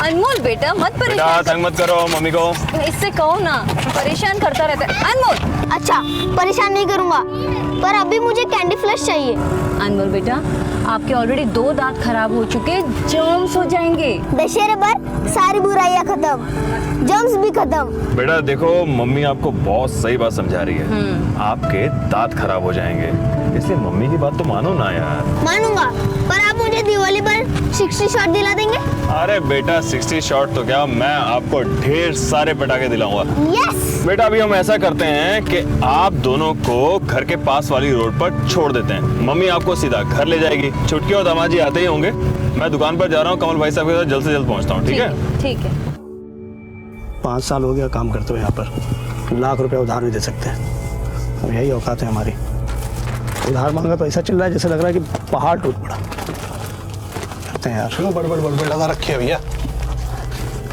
अनमोल बेटा मत बेटा परेशान तंग मत करो मम्मी को। इससे कहो ना, परेशान करता रहता है। अनमोल अच्छा परेशान नहीं करूंगा, पर अभी मुझे कैंडी फ्लश चाहिए। अनमोल बेटा, आपके ऑलरेडी 2 दांत खराब हो चुके, जर्म्स हो जाएंगे। दशहरे पर सारी बुराइयां खत्म, जर्म्स भी खत्म। बेटा देखो मम्मी आपको बहुत सही बात समझा रही है। आपके दांत खराब हो जाएंगे, इसलिए मम्मी की बात तो मानो ना यार। मानूंगा, पर आप मुझे दिवाली पर 60 शॉट दिला देंगे? अरे बेटा 60 शॉट तो क्या, मैं आपको ढेर सारे पटाखे दिलाऊंगा। यस। बेटा अभी हम ऐसा करते हैं कि आप दोनों को घर के पास वाली रोड पर छोड़ देते हैं। मम्मी आपको सीधा घर ले जाएगी, छुटकी और दामाजी आते ही होंगे। मैं दुकान पर जा रहा हूँ, कमल भाई साहब के साथ जल्द से जल्द पहुँचता हूँ। ठीक है? ठीक है। 5 साल हो गया काम करते हुए यहाँ पर, लाख रुपए उधार नहीं दे सकते। अब यही औकात है हमारी। उधार मांगा तो ऐसा चल रहा है जैसे लग रहा है कि पहाड़ टूट पड़ा। करते हैं यार। क्यों बड़बड़ लगा रखी है भैया?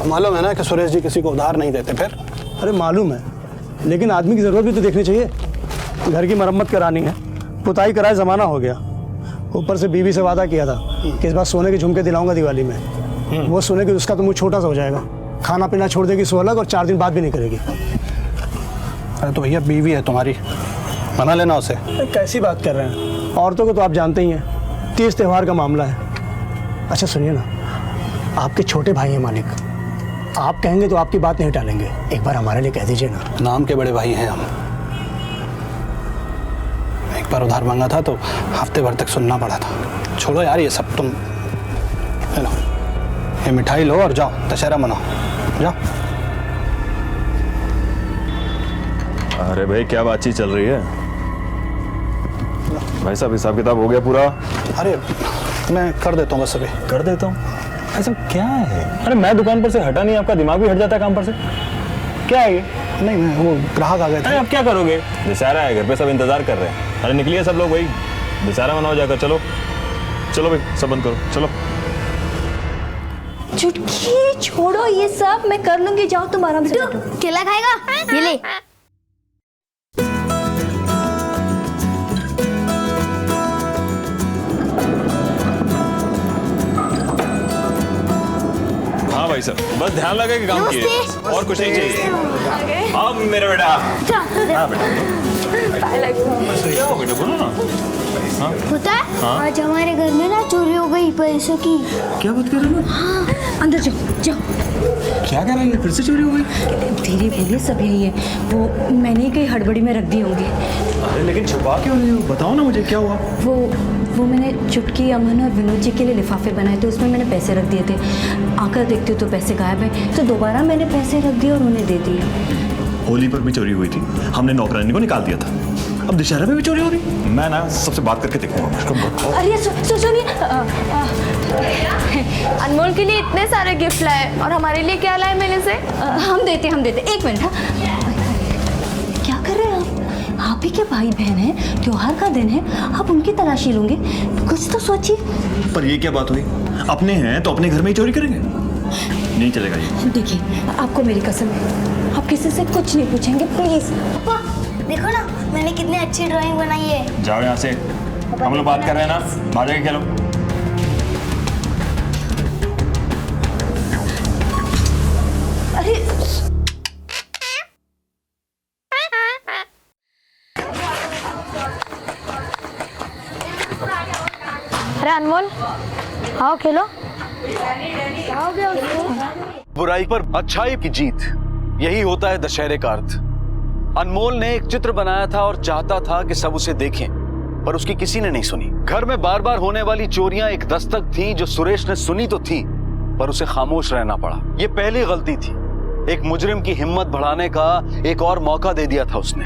मालूम है ना कि सुरेश जी किसी को उधार नहीं देते। फिर अरे मालूम है, लेकिन आदमी की ज़रूरत भी तो देखनी चाहिए। घर की मरम्मत करानी है, पुताई कराए ज़माना हो गया। ऊपर से बीवी से वादा किया था कि इस बार सोने के झुमके दिलाऊंगा दिवाली में। वो सोने की उसका तो मुँह छोटा सा हो जाएगा, खाना पीना छोड़ देगी 16 और 4 दिन बाद भी नहीं करेगी। अरे तो भैया बीवी है तुम्हारी, मना लेना उसे। कैसी बात कर रहे हैं? औरतों को तो आप जानते ही हैं, 30 त्योहार का मामला है। अच्छा सुनिए ना, आपके छोटे भाई हैं मालिक, आप कहेंगे तो आपकी बात नहीं टालेंगे। एक बार हमारे लिए कह दीजिए ना। नाम के बड़े भाई हैं हम। एक बार उधार मांगा था तो हफ्ते भर तक सुनना पड़ा था। छोड़ो यार ये सब, तुम लो ये मिठाई लो और जाओ दशहरा मनाओ, जाओ। अरे भाई क्या बातचीत चल रही है? भाई साहब हिसाब किताब हो गया पूरा? अरे मैं कर देता हूँ बस अभी। कर देता हूँ। ऐसा क्या है? अरे मैं दुकान पर से हटा नहीं, आपका दिमाग भी हट जाता है काम पर से। क्या है ये? नहीं मैं वो ग्राहक आ गए थे। अरे आप क्या करोगे? दशहरा है, घर पे सब इंतजार कर रहे हैं। अरे निकलिए सब लोग, भाई दशहरा मनाओ जाकर। चलो चलो भाई सब बंद करो, चलो। चुटकी छोड़ो ये सब, मैं कर लूंगी। जाओ तुम आराम से बैठो। केला खाएगा? ये ले। हाँ भाई साहब बस ध्यान लगा के काम किए, और कुछ नहीं चाहिए। हाँ मेरा बेटा। हाँ बेटा क्या हो बेटा, बोलो ना। हाँ पता है आज हमारे घर में ना चोरी हो गई पैसों की। क्या बात कर रहे हो? हाँ अंदर जाओ जाओ। क्या कह रही है? फिर से चोरी हो गई? धीरे बोलिए, सब यही है। वो मैंने कहीं हड़बड़ी में रख दी होंगी। अरे लेकिन छुपा क्यों रही हो? बताओ ना मुझे क्या हुआ। वो मैंने चुटकी, अमन और विनोद जी के लिए लिफाफे बनाए थे, उसमें मैंने पैसे रख दिए थे। आकर देखती हूँ तो पैसे गायब हैं, तो दोबारा मैंने पैसे रख दिए और उन्हें दे दिए। होली पर भी चोरी हुई थी, हमने नौकरानी को निकाल दिया था। अब दशहरा में भी चोरी हो रही? मैं ना सबसे बात करके देखूंगा। अरे सुनिए, अनमोल के लिए इतने सारे गिफ्ट लाए और हमारे लिए क्या लाए मेले से? हम देते 1 मिनट। हाँ क्या कर रहे हैं आप ही के भाई बहन हैं, त्योहार का दिन है, आप उनकी तलाशी लोगे? कुछ तो सोचिए। पर ये क्या बात हुई? अपने हैं तो अपने घर में ही चोरी करेंगे? नहीं चलेगा ये। देखिए आपको मेरी कसम है, आप किसी से कुछ नहीं पूछेंगे प्लीज। पापा देखो ना मैंने कितनी अच्छी ड्राइंग बनाई है। जाओ यहाँ से, हम लोग बात कर रहे हैं ना, बाहर जाके खेलो। अरे अरे अनमोल आओ खेलो। बुराई पर अच्छाई की जीत, यही होता है दशहरे का अर्थ। अनमोल ने एक चित्र बनाया था और चाहता था कि सब उसे देखें, पर उसकी किसी ने नहीं सुनी। घर में बार बार होने वाली चोरियां एक दस्तक थी जो सुरेश ने सुनी तो थी, पर उसे खामोश रहना पड़ा। ये पहली गलती थी। एक मुजरिम की हिम्मत बढ़ाने का एक और मौका दे दिया था उसने।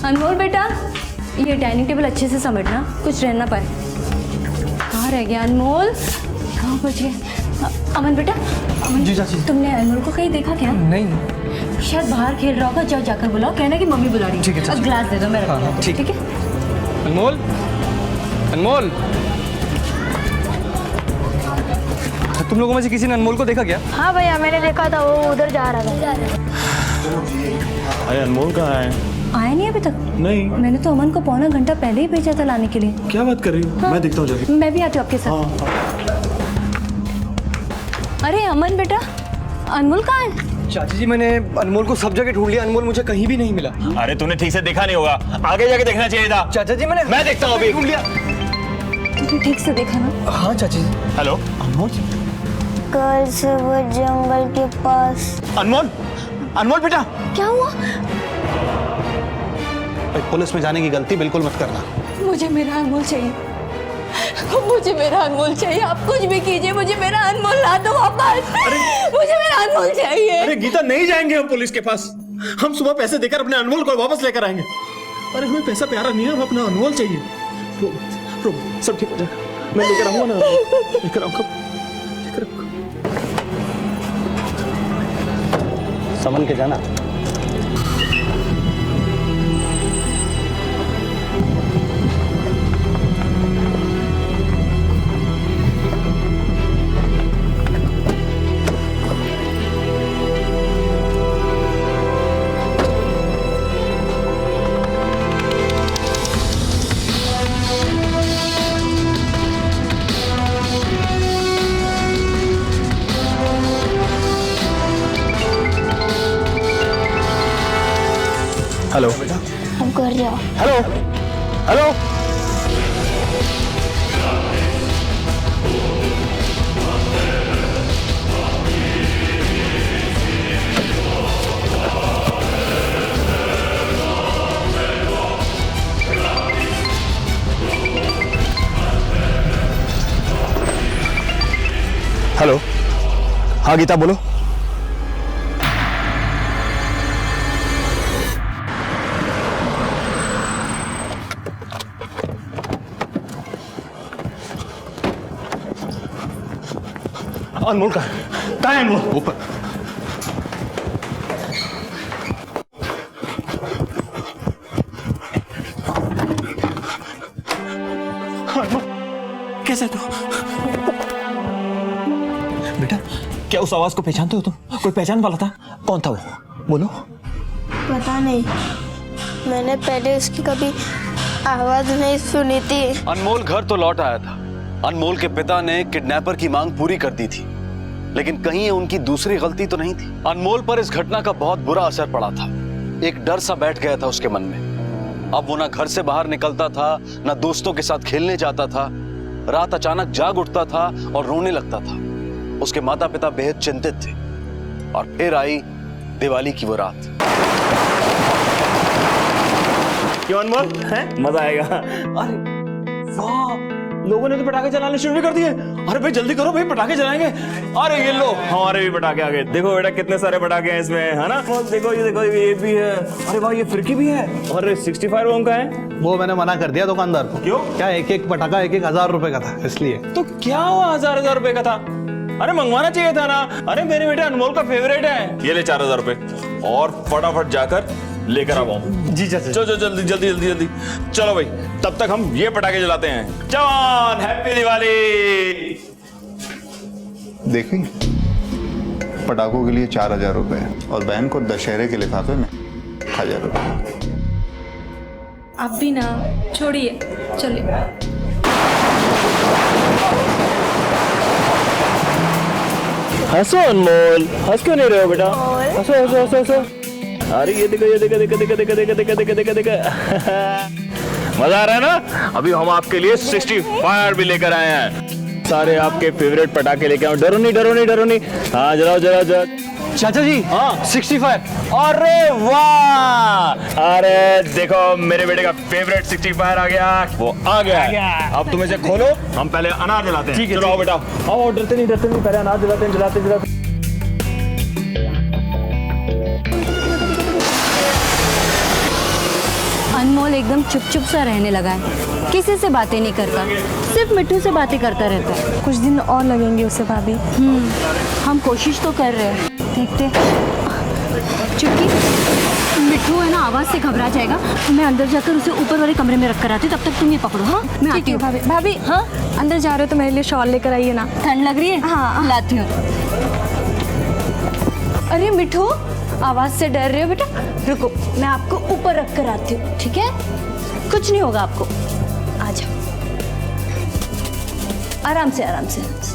अनमोल बेटा, ये डाइनिंग टेबल अच्छे से समेटना, कुछ रह ना पाए। कहाँ रह गया अनमोल? कहाँ बच गया? अमन बेटा, अमन जी चाची, तुमने अनमोल को कहीं देखा क्या? नहीं। शायद बाहर खेल रहा होगा, जाओ जाकर बुलाओ, कहना कि मम्मी बुला रही है। ठीक है चाची। ग्लास दे दो, मैं रख दूँ। ठीक है। अनमोल, अनमोल, तुम लोगों में से किसी ने अनमोल को देखा क्या? हाँ भैया मैंने देखा था, वो उधर जा रहा था। अरे अनमोल कहाँ है? आया नहीं अभी तक? नहीं। मैंने तो अमन को पौना घंटा पहले ही भेजा था लाने के लिए। क्या बात कर रही हो? हाँ। मैं देखता हूँ जाके। मैं भी आती हूँ आपके साथ। अरे अमन बेटा, अनमोल कहाँ है? चाची जी मैंने अनमोल को सब जगह ढूंढ लिया, अनमोल मुझे कहीं भी नहीं मिला। अरे तूने ठीक से देखा नहीं होगा, आगे जाके देखना चाहिए था। चाचा जी मैं देखता हूँ अभी। ढूंढ लिया। तूने ठीक से देखा ना? हाँ चाची जी। हेलो अनमोल कल से वो जंगल के पास। अनमोल, अनमोल बेटा, क्या हुआ? पुलिस में जाने की गलती बिल्कुल मत करना। मुझे मेरा अनमोल चाहिए, मुझे मेरा अनमोल चाहिए। आप कुछ भी कीजिए, मुझे मेरा अनमोल ला दो वापस। मुझे मेरा अनमोल चाहिए। अरे गीता, नहीं जाएंगे हम पुलिस के पास। हम सुबह पैसे देकर अपने अनमोल को वापस लेकर आएंगे। अरे हमें पैसा प्यारा नहीं है, हमें अपना अनमोल चाहिए। सब ठीक हो जाएगा, मैं लेकर आऊंगा ना, लेकर आऊंगा। समन के जाना। हेलो अब घर जाओ। Hello hello. हेलो, हाँ गीता बोलो। अनमोल कहाँ है अनमोल? ऊपर। कैसे तू? बेटा, क्या उस आवाज को पहचानते हो तुम? कोई पहचान वाला था? कौन था वो? बोलो। पता नहीं, मैंने पहले उसकी कभी आवाज नहीं सुनी थी। अनमोल घर तो लौट आया था। अनमोल के पिता ने किडनैपर की मांग पूरी कर दी थी, लेकिन कहीं ये उनकी दूसरी गलती तो नहीं थी। अनमोल पर इस घटना का बहुत बुरा असर पड़ा था। एक डर सा बैठ गया था उसके मन में। अब वो ना घर से बाहर निकलता था, ना दोस्तों के साथ खेलने जाता था। रात अचानक जाग उठता था और रोने लगता था। उसके माता पिता बेहद चिंतित थे। और फिर आई दिवाली की वो रात। क्यों अनमोल, है मजा आएगा। अरे वाह, लोगों ने तो पटाखे चलाने शुरू कर दिए। अरे भाई जल्दी करो भाई, पटाखे जलाएंगे। अरे ये लो, हमारे भी पटाखे आ गए। देखो बेटा कितने सारे पटाखे हैं इसमें, है ना? देखो ये भी है। अरे वाह, ये फिरकी भी है। और 65 ओम का है। वो मैंने मना कर दिया दुकानदार को। क्यों? क्या एक एक पटाखा 1,000 रुपए का था, इसलिए। तो क्या हुआ, 1000 रुपए का था? अरे मंगवाना चाहिए था ना। अरे मेरे बेटे अनमोल का फेवरेट है। ये ले 4000 रुपए और फटाफट जाकर लेकर आओ। जी चाचा। चलो जल्दी जल्दी जल्दी जल्दी चलो भाई, तब तक हम ये पटाखे जलाते हैं। जवान, हैप्पी दिवाली। देखी, पटाखों के लिए 4000 रुपए और बहन को दशहरे के लिफाफे में 1000 रुपए। आप भी ना छोड़िए, चलिए। हंसो अनमोल, हंस क्यों नहीं रहे हो बेटा? हंसो हंसो हंसो हंसो। अरे ये देखो ये देखो देखो देखो देखो देखो देखो देखो देखो देखो। मजा आ रहा है ना? अभी हम आपके लिए 65 भी लेकर आए हैं। सारे आपके फेवरेट पटाखे लेके आओ। डरो नहीं डरो नहीं डरो नहीं। हाँ जलाओ जलाओ जलाओ। चाचा जी, हाँ 65। अरे वाह, अरे देखो मेरे बेटे का फेवरेट 65 आ गया। वो आ गया। अब तुम इसे खोलो, हम पहले अनार जलाते हैं। ठीक है, चलो आओ बेटा, आओ। डरते नहीं पहले अनार जलाते हैं, जलाते जलाते। अनमोल एकदम चुप सा रहने लगा है, किसी से बातें नहीं करता, सिर्फ मिट्टू से बातें करता रहता है। कुछ दिन और लगेंगे उसे भाभी। हम कोशिश तो कर रहे हैं, देखते। चुटकी, मिट्टू है ना आवाज से घबरा जाएगा। मैं अंदर जाकर उसे ऊपर वाले कमरे में रख कर आती हूँ, तब तक तुम ये पकड़ो। हाँ मैं आती हूँ। भाभी भाभी, हाँ अंदर जा रहे हो तो मेरे लिए शॉल लेकर आइए ना। ठंड लग रही है? हाँ लाती हूँ। अरे मिट्टू, आवाज से डर रहे हो बेटा? रुको, मैं आपको ऊपर रख कर आती हूँ, ठीक है? कुछ नहीं होगा आपको। आ जाओ, आराम से आराम से आराम से।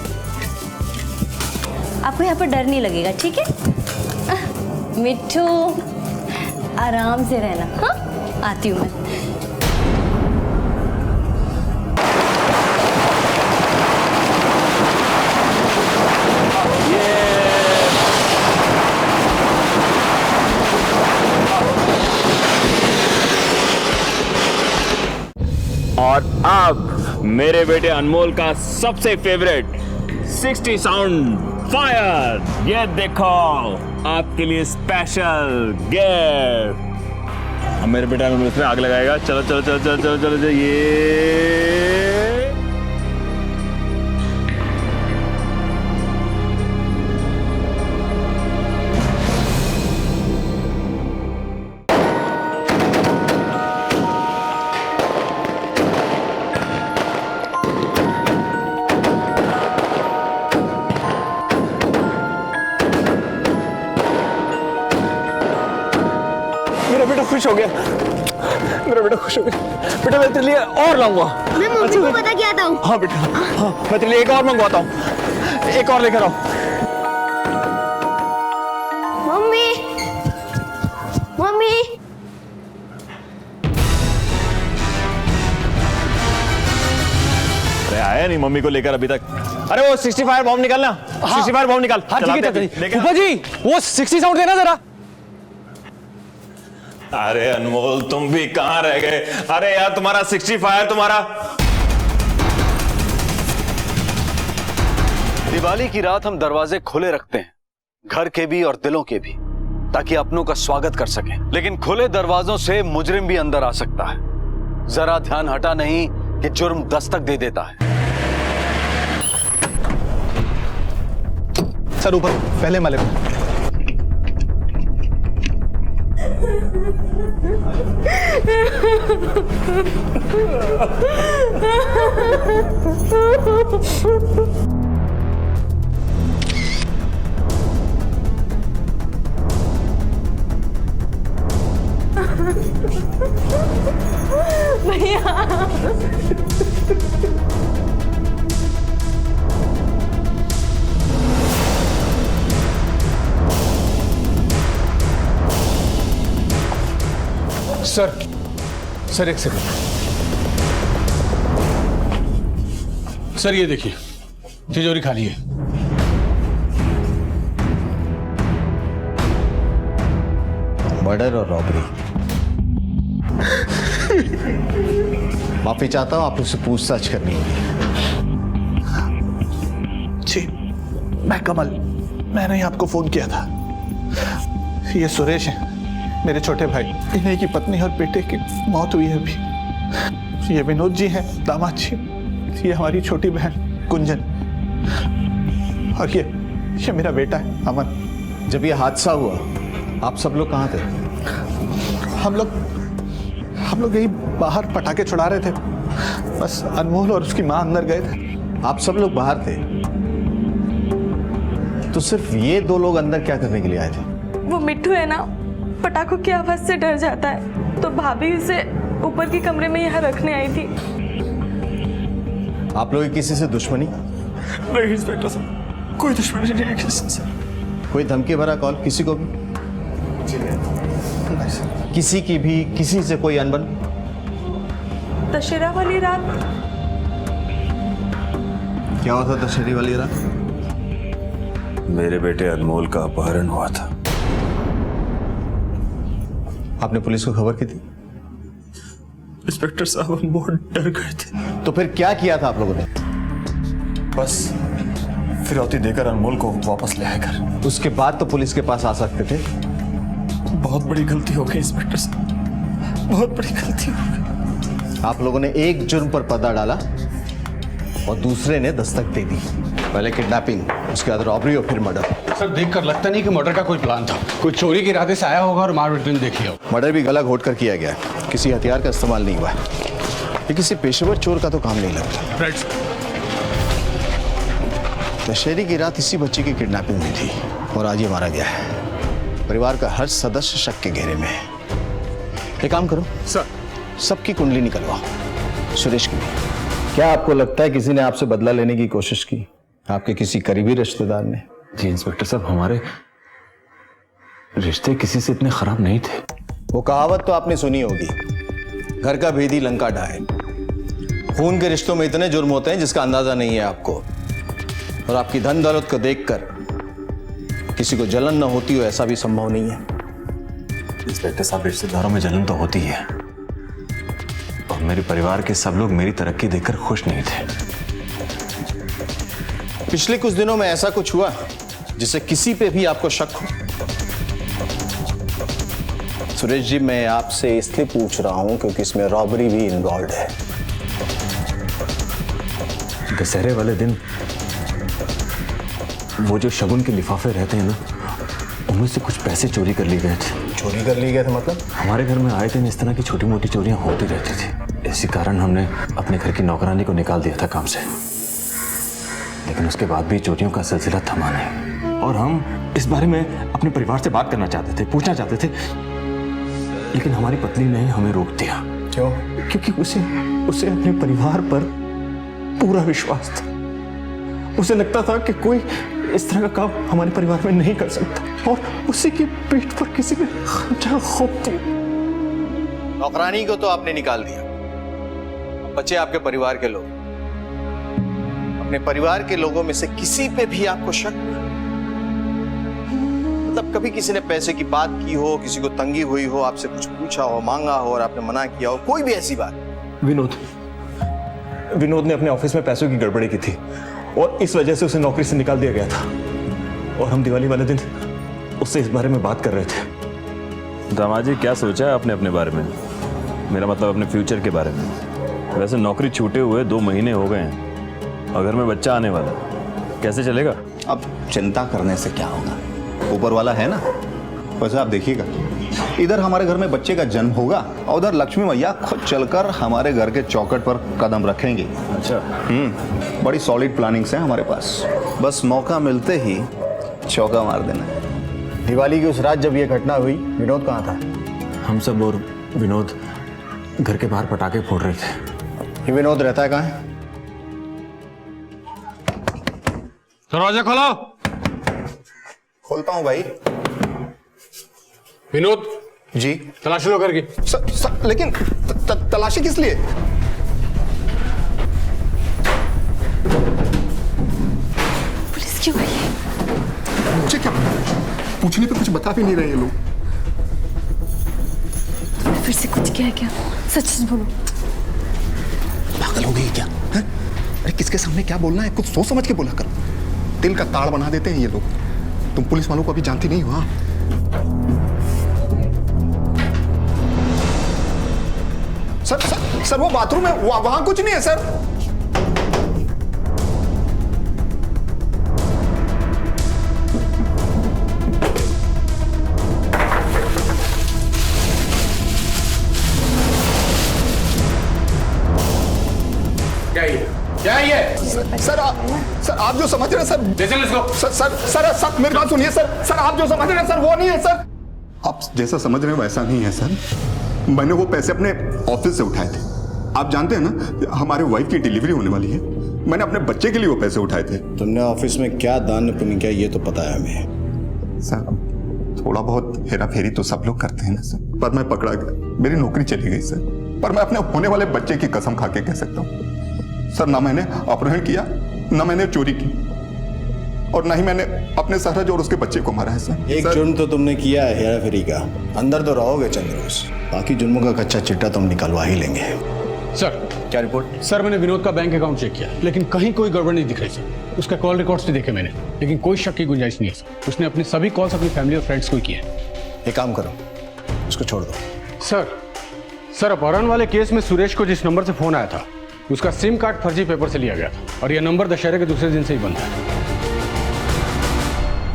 आपको यहाँ पर डर नहीं लगेगा, ठीक है? मिट्टू, आराम से रहना। हाँ, आती हूँ मैं। और अब मेरे बेटे अनमोल का सबसे फेवरेट 60 साउंड फायर, ये देखो आपके लिए स्पेशल गिफ्ट। अब मेरे बेटा अनमोल इसमें आग लगाएगा। चलो चलो चलो चलो चलो चलो, चलो ये मेरा बेटा खुश हो गया, मेरा बेटा खुश हो गया। बेटा मैं तेरे लिए और लाऊंगा। मैं मम्मी को पता क्या था? हाँ बेटा, हाँ मैं तेरे लिए एक और मंगवाता हूँ, एक और लेकर आओ। मम्मी, मम्मी, अरे आया नहीं मम्मी को लेकर अभी तक। अरे वो 65 बॉम्ब निकालना। 65 बॉम्ब निकाल। हाँ ठीक है चलाते चाचा लेके जी। फूफा जी वो 60 साउंड देना जरा। अरे अनमोल तुम भी कहां रह गए? अरे यार तुम्हारा 65 तुम्हारा। दिवाली की रात हम दरवाजे खुले रखते हैं, घर के भी और दिलों के भी, ताकि अपनों का स्वागत कर सकें। लेकिन खुले दरवाजों से मुजरिम भी अंदर आ सकता है। जरा ध्यान हटा नहीं कि जुर्म दस्तक दे देता है। सर ऊपर पहले माले पर। सर एक सेकंड। सर ये देखिए तिजोरी खाली है। मर्डर और रॉबरी। माफी चाहता हूं, आप लोग से पूछताछ करनी होगी। जी मैं कमल, मैंने ही आपको फोन किया था। ये सुरेश है, मेरे छोटे भाई। इन्हीं की पत्नी और बेटे की मौत हुई है अभी। ये विनोद जी हैं, दामाद जी। ये हमारी छोटी बहन कुंजन, और ये मेरा बेटा है अमन। जब ये हादसा हुआ आप सब लोग कहाँ थे? हम लोग यही बाहर पटाखे छुड़ा रहे थे। बस अनमोल और उसकी माँ अंदर गए थे। आप सब लोग बाहर थे, तो सिर्फ ये दो लोग अंदर क्या करने के लिए आए थे? वो मिट्टू है ना, पटाखों की आवाज से डर जाता है, तो भाभी उसे ऊपर के कमरे में यहाँ रखने आई थी। आप लोग किसी से दुश्मनी? नहीं इंस्पेक्टर साहब, कोई दुश्मनी नहीं है किसी से। कोई धमकी भरा कॉल किसी को भी? किसी की भी किसी से कोई अनबन? दशहरा वाली रात। क्या हुआ था दशहरी वाली रात? मेरे बेटे अनमोल का अपहरण हुआ था। आपने पुलिस को खबर की थी? इंस्पेक्टर साहब हम बहुत डर गए थे। तो फिर क्या किया था आप लोगों ने? बस फिरौती देकर अनमोल को वापस ले आकर। उसके बाद तो पुलिस के पास आ सकते थे। बहुत बड़ी गलती हो गई इंस्पेक्टर साहब, बहुत बड़ी गलती हो गई। आप लोगों ने एक जुर्म पर पर्दा डाला और दूसरे ने दस्तक दे दी। पहले किडनैपिंग, उसके बाद रॉबरी और फिर मर्डर। सर देखकर लगता नहीं कि मर्डर का कोई प्लान था। कोई चोरी के इरादे से आया होगा और मार पीट देख लिया। मर्डर भी गला घोट कर किया गया, किसी हथियार का इस्तेमाल नहीं हुआ। ये किसी पेशेवर चोर का तो काम नहीं लगता। दशहरे की रात इसी बच्चे की किडनैपिंग हुई थी और आज ये मारा गया है। परिवार का हर सदस्य शक के घेरे में है। एक काम करो सर, सबकी कुंडली निकलवाओ, सुरेश की भी। क्या आपको लगता है किसी ने आपसे बदला लेने की कोशिश की? आपके किसी करीबी रिश्तेदार ने? जी इंस्पेक्टर साहब, हमारे रिश्ते किसी से इतने खराब नहीं थे। वो कहावत तो आपने सुनी होगी, घर का भेदी लंका ढाए। खून के रिश्तों में इतने जुर्म होते हैं जिसका अंदाजा नहीं है आपको। और आपकी धन दौलत को देखकर किसी को जलन न होती हो ऐसा भी संभव नहीं है। इंस्पेक्टर साहब, रिश्तेदारों में जलन तो होती है, और मेरे परिवार के सब लोग मेरी तरक्की देखकर खुश नहीं थे। पिछले कुछ दिनों में ऐसा कुछ हुआ जिससे किसी पे भी आपको शक हो? सुरेश जी, मैं आपसे इसलिए पूछ रहा हूं क्योंकि इसमें रॉबरी भी इन्वॉल्व है। दशहरे वाले दिन वो जो शगुन के लिफाफे रहते हैं ना, उनमें से कुछ पैसे चोरी कर लिए गए थे। चोरी कर लिए गए थे मतलब? हमारे घर में आए दिन इस तरह की छोटी मोटी चोरियां होती रहती थी। इसी कारण हमने अपने घर की नौकरानी को निकाल दिया था काम से, लेकिन उसके बाद भी चोरियों का सिलसिला थमा नहीं। और हम इस बारे में अपने परिवार से बात करना चाहते थे, पूछना चाहते थे, लेकिन हमारी पत्नी ने हमें रोक दिया। क्यों? क्योंकि उसे अपने परिवार पर पूरा विश्वास था। उसे लगता था कि कोई इस तरह का काम हमारे परिवार में नहीं कर सकता, और उसी की पीठ पर किसी ने खंजर घोंप दिया। नौकरानी को तो आपने निकाल दिया, बचे आपके परिवार के लोग। अपने परिवार के लोगों में से किसी पे भी आपको शक? मतलब कभी किसी ने पैसे की बात की हो, किसी को तंगी हुई हो, आपसे कुछ पूछा हो, मांगा हो और आपने मना किया हो, कोई भी ऐसी बात? विनोद ने अपने ऑफिस में पैसों की गड़बड़ी की थी, और इस वजह से उसे नौकरी से निकाल दिया गया था। और हम दिवाली वाले दिन उससे इस बारे में बात कर रहे थे। दामाद जी, क्या सोचा है आपने अपने बारे में? मेरा मतलब अपने फ्यूचर के बारे में। वैसे नौकरी छूटे हुए 2 महीने हो गए हैं, और घर में बच्चा आने वाला, कैसे चलेगा? अब चिंता करने से क्या होगा, ऊपर वाला है ना। वैसे आप देखिएगा, इधर हमारे घर में बच्चे का जन्म होगा और उधर लक्ष्मी मैया खुद चलकर हमारे घर के चौखट पर कदम रखेंगे। अच्छा। बड़ी सॉलिड प्लानिंग्स हैं हमारे पास, बस मौका मिलते ही चौका मार देना है। दिवाली की उस रात जब ये घटना हुई, विनोद कहाँ था? हम सब और विनोद घर के बाहर पटाखे फोड़ रहे थे। ये विनोद रहता है कहाँ है? दरवाजा खोलो। खोलता हूँ भाई। विनोद जी। तलाशी लो घर की। लेकिन तलाशी किस लिए? पुलिस क्यों आई है? मुझे क्या पूछने पे कुछ बता भी नहीं रहे ये लोग। तुमने फिर से कुछ किया क्या? सच बोलो। पागल हो गई क्या है? अरे किसके सामने क्या बोलना है, कुछ सोच समझ के बोला करो। दिल का ताड़ बना देते हैं ये लोग। तुम पुलिस वालों को अभी जानती नहीं हो। सर वो बाथरूम है, वहां कुछ नहीं है सर। क्या ये? सर आप जो समझ रहे हैं सर, मेरी बात सुनिए सर, आप जो समझ रहे हैं सर वो नहीं है सर। आप जैसा समझ रहे हैं वैसा नहीं है सर। मैंने वो पैसे अपने ऑफिस से उठाए थे। आप जानते हैं ना, हमारे वाइफ की डिलीवरी होने वाली है। मैंने अपने बच्चे के लिए वो पैसे उठाए थे। तुमने ऑफिस में क्या दान पुण्य किया ये तो पता है हमें। सर थोड़ा बहुत हेरा फेरी तो सब लोग करते हैं ना सर, पर मैं पकड़ा गया, मेरी नौकरी चली गई सर। पर मैं अपने होने वाले बच्चे की कसम खा के कह सकता हूँ सर, ना मैंने अपहरण किया, ना मैंने चोरी की, और ना ही मैंने अपने सहरज और उसके बच्चे को मारा है सर। एक जुर्म तो तुमने किया है हेरा फेरी का, अंदर तो रहोगे चंद रोज, बाकी जुर्मों का कच्चा चिट्टा तुम निकलवा ही लेंगे। सर क्या रिपोर्ट? सर मैंने विनोद का बैंक अकाउंट चेक किया, लेकिन कहीं कोई गड़बड़ नहीं दिख रही सर। उसका कॉल रिकॉर्ड्स भी देखे मैंने, लेकिन कोई शक की गुंजाइश नहीं है सर। उसने अपने सभी कॉल्स अपनी फैमिली और फ्रेंड्स को ही किए हैं। एक काम करो, उसको छोड़ दो। सर अपहरण वाले केस में सुरेश को जिस नंबर से फोन आया था, उसका सिम कार्ड फर्जी पेपर से लिया गया था, और यह नंबर दशहरे के दूसरे दिन से ही बंद है।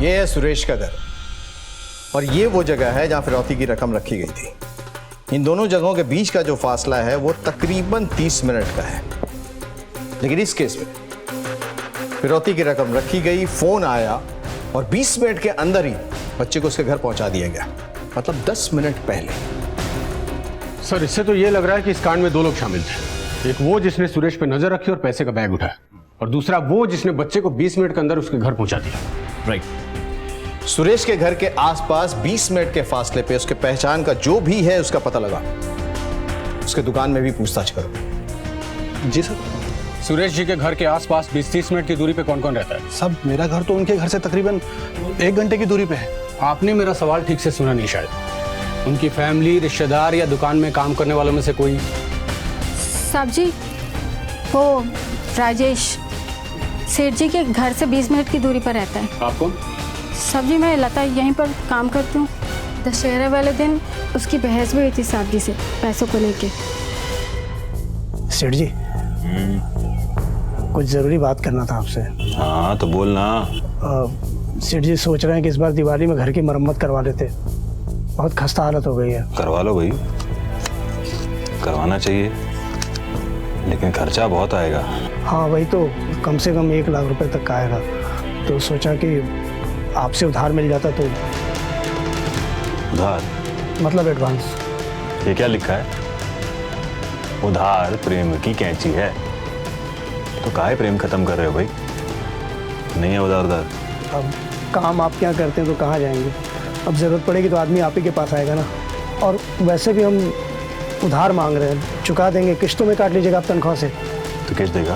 ये है सुरेश का घर, और ये वो जगह है जहां फिरौती की रकम रखी गई थी। इन दोनों जगहों के बीच का जो फासला है वो तकरीबन 30 मिनट का है। लेकिन इस केस में फिरौती की रकम रखी गई, फोन आया, और 20 मिनट के अंदर ही बच्चे को उसके घर पहुंचा दिया गया, मतलब 10 मिनट पहले। सर इससे तो ये लग रहा है कि इस कांड में 2 लोग शामिल थे। एक वो जिसने सुरेश पे नजर रखी और पैसे का बैग उठाया, और दूसरा वो जिसने बच्चे को 20 मिनट के अंदर उसके घर पहुंचा दिया। राइट। सुरेश के घर के आसपास 20 मिनट के फासले पे उसके पहचान का जो भी है उसका पता लगा। उसके दुकान में भी पूछताछ करो। जी सर। सुरेश जी के घर के आसपास 20-30 मिनट की दूरी पे कौन कौन रहता है? साहब मेरा घर तो उनके घर से तकरीबन 1 घंटे की दूरी पे है। आपने मेरा सवाल ठीक से सुना नहीं शायद। उनकी फैमिली, रिश्तेदार या दुकान में काम करने वालों में से कोई? साहब जी, वो राजेश सेठ जी के घर से 20 मिनट की दूरी पर रहता है। आप कौन? साहब जी, मैं लता यहीं पर काम करती हूँ। दशहरा वाले दिन उसकी बहस भी हुई थी साहब जी से पैसों को लेके। सेठ जी, कुछ ज़रूरी बात करना था आपसे। हाँ तो बोलना। सेठ जी सोच रहे हैं कि इस बार दिवाली में घर की मरम्मत करवा लेते। बहुत खस्ता हालत हो गई है। करवा लो भाई, करवाना चाहिए, लेकिन खर्चा बहुत आएगा। हाँ वही तो, कम से कम 1 लाख रुपए तक का आएगा। तो सोचा कि आपसे उधार मिल जाता तो। उधार मतलब एडवांस। ये क्या लिखा है? उधार प्रेम की कैंची है। तो काहे प्रेम खत्म कर रहे हो भाई? नहीं है उधार उधार। अब काम आप क्या करते हैं तो कहाँ जाएंगे? अब ज़रूरत पड़ेगी तो आदमी आप ही के पास आएगा ना। और वैसे भी हम उधार मांग रहे हैं, चुका देंगे, किश्तों में काट लीजिएगा आप तनख्वाह से। तो किश्त देगा?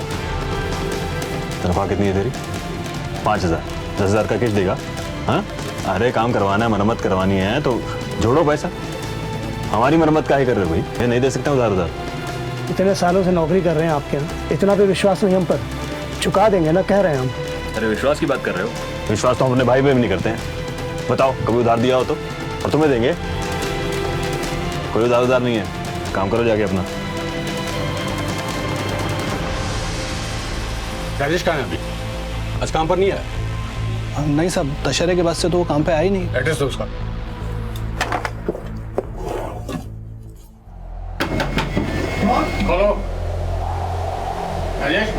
तनख्वाह कितनी है तेरी? 5,000। 10,000 का किश्त देगा? हाँ, अरे काम करवाना है, मरम्मत करवानी है तो जोड़ो पैसा। हमारी मरम्मत काहे कर रहे हो भाई? ये नहीं दे सकते उधार उधार। इतने सालों से नौकरी कर रहे हैं आपके यहाँ, इतना भी विश्वास नहीं हम पर? चुका देंगे ना, कह रहे हैं हम। अरे विश्वास की बात कर रहे हो? विश्वास तो हम अपने भाई पे भी नहीं करते हैं। बताओ कभी उधार दिया हो तो? और तुम्हें देंगे? कोई उधार नहीं है, काम करो जाके अपना। राजेश कहाँ है अभी? आज काम पर नहीं आया? नहीं साहब, दशहरे के बाद से तो वो काम पे आया ही नहीं। एड्रेस दो उसका। खोलो। राजेश,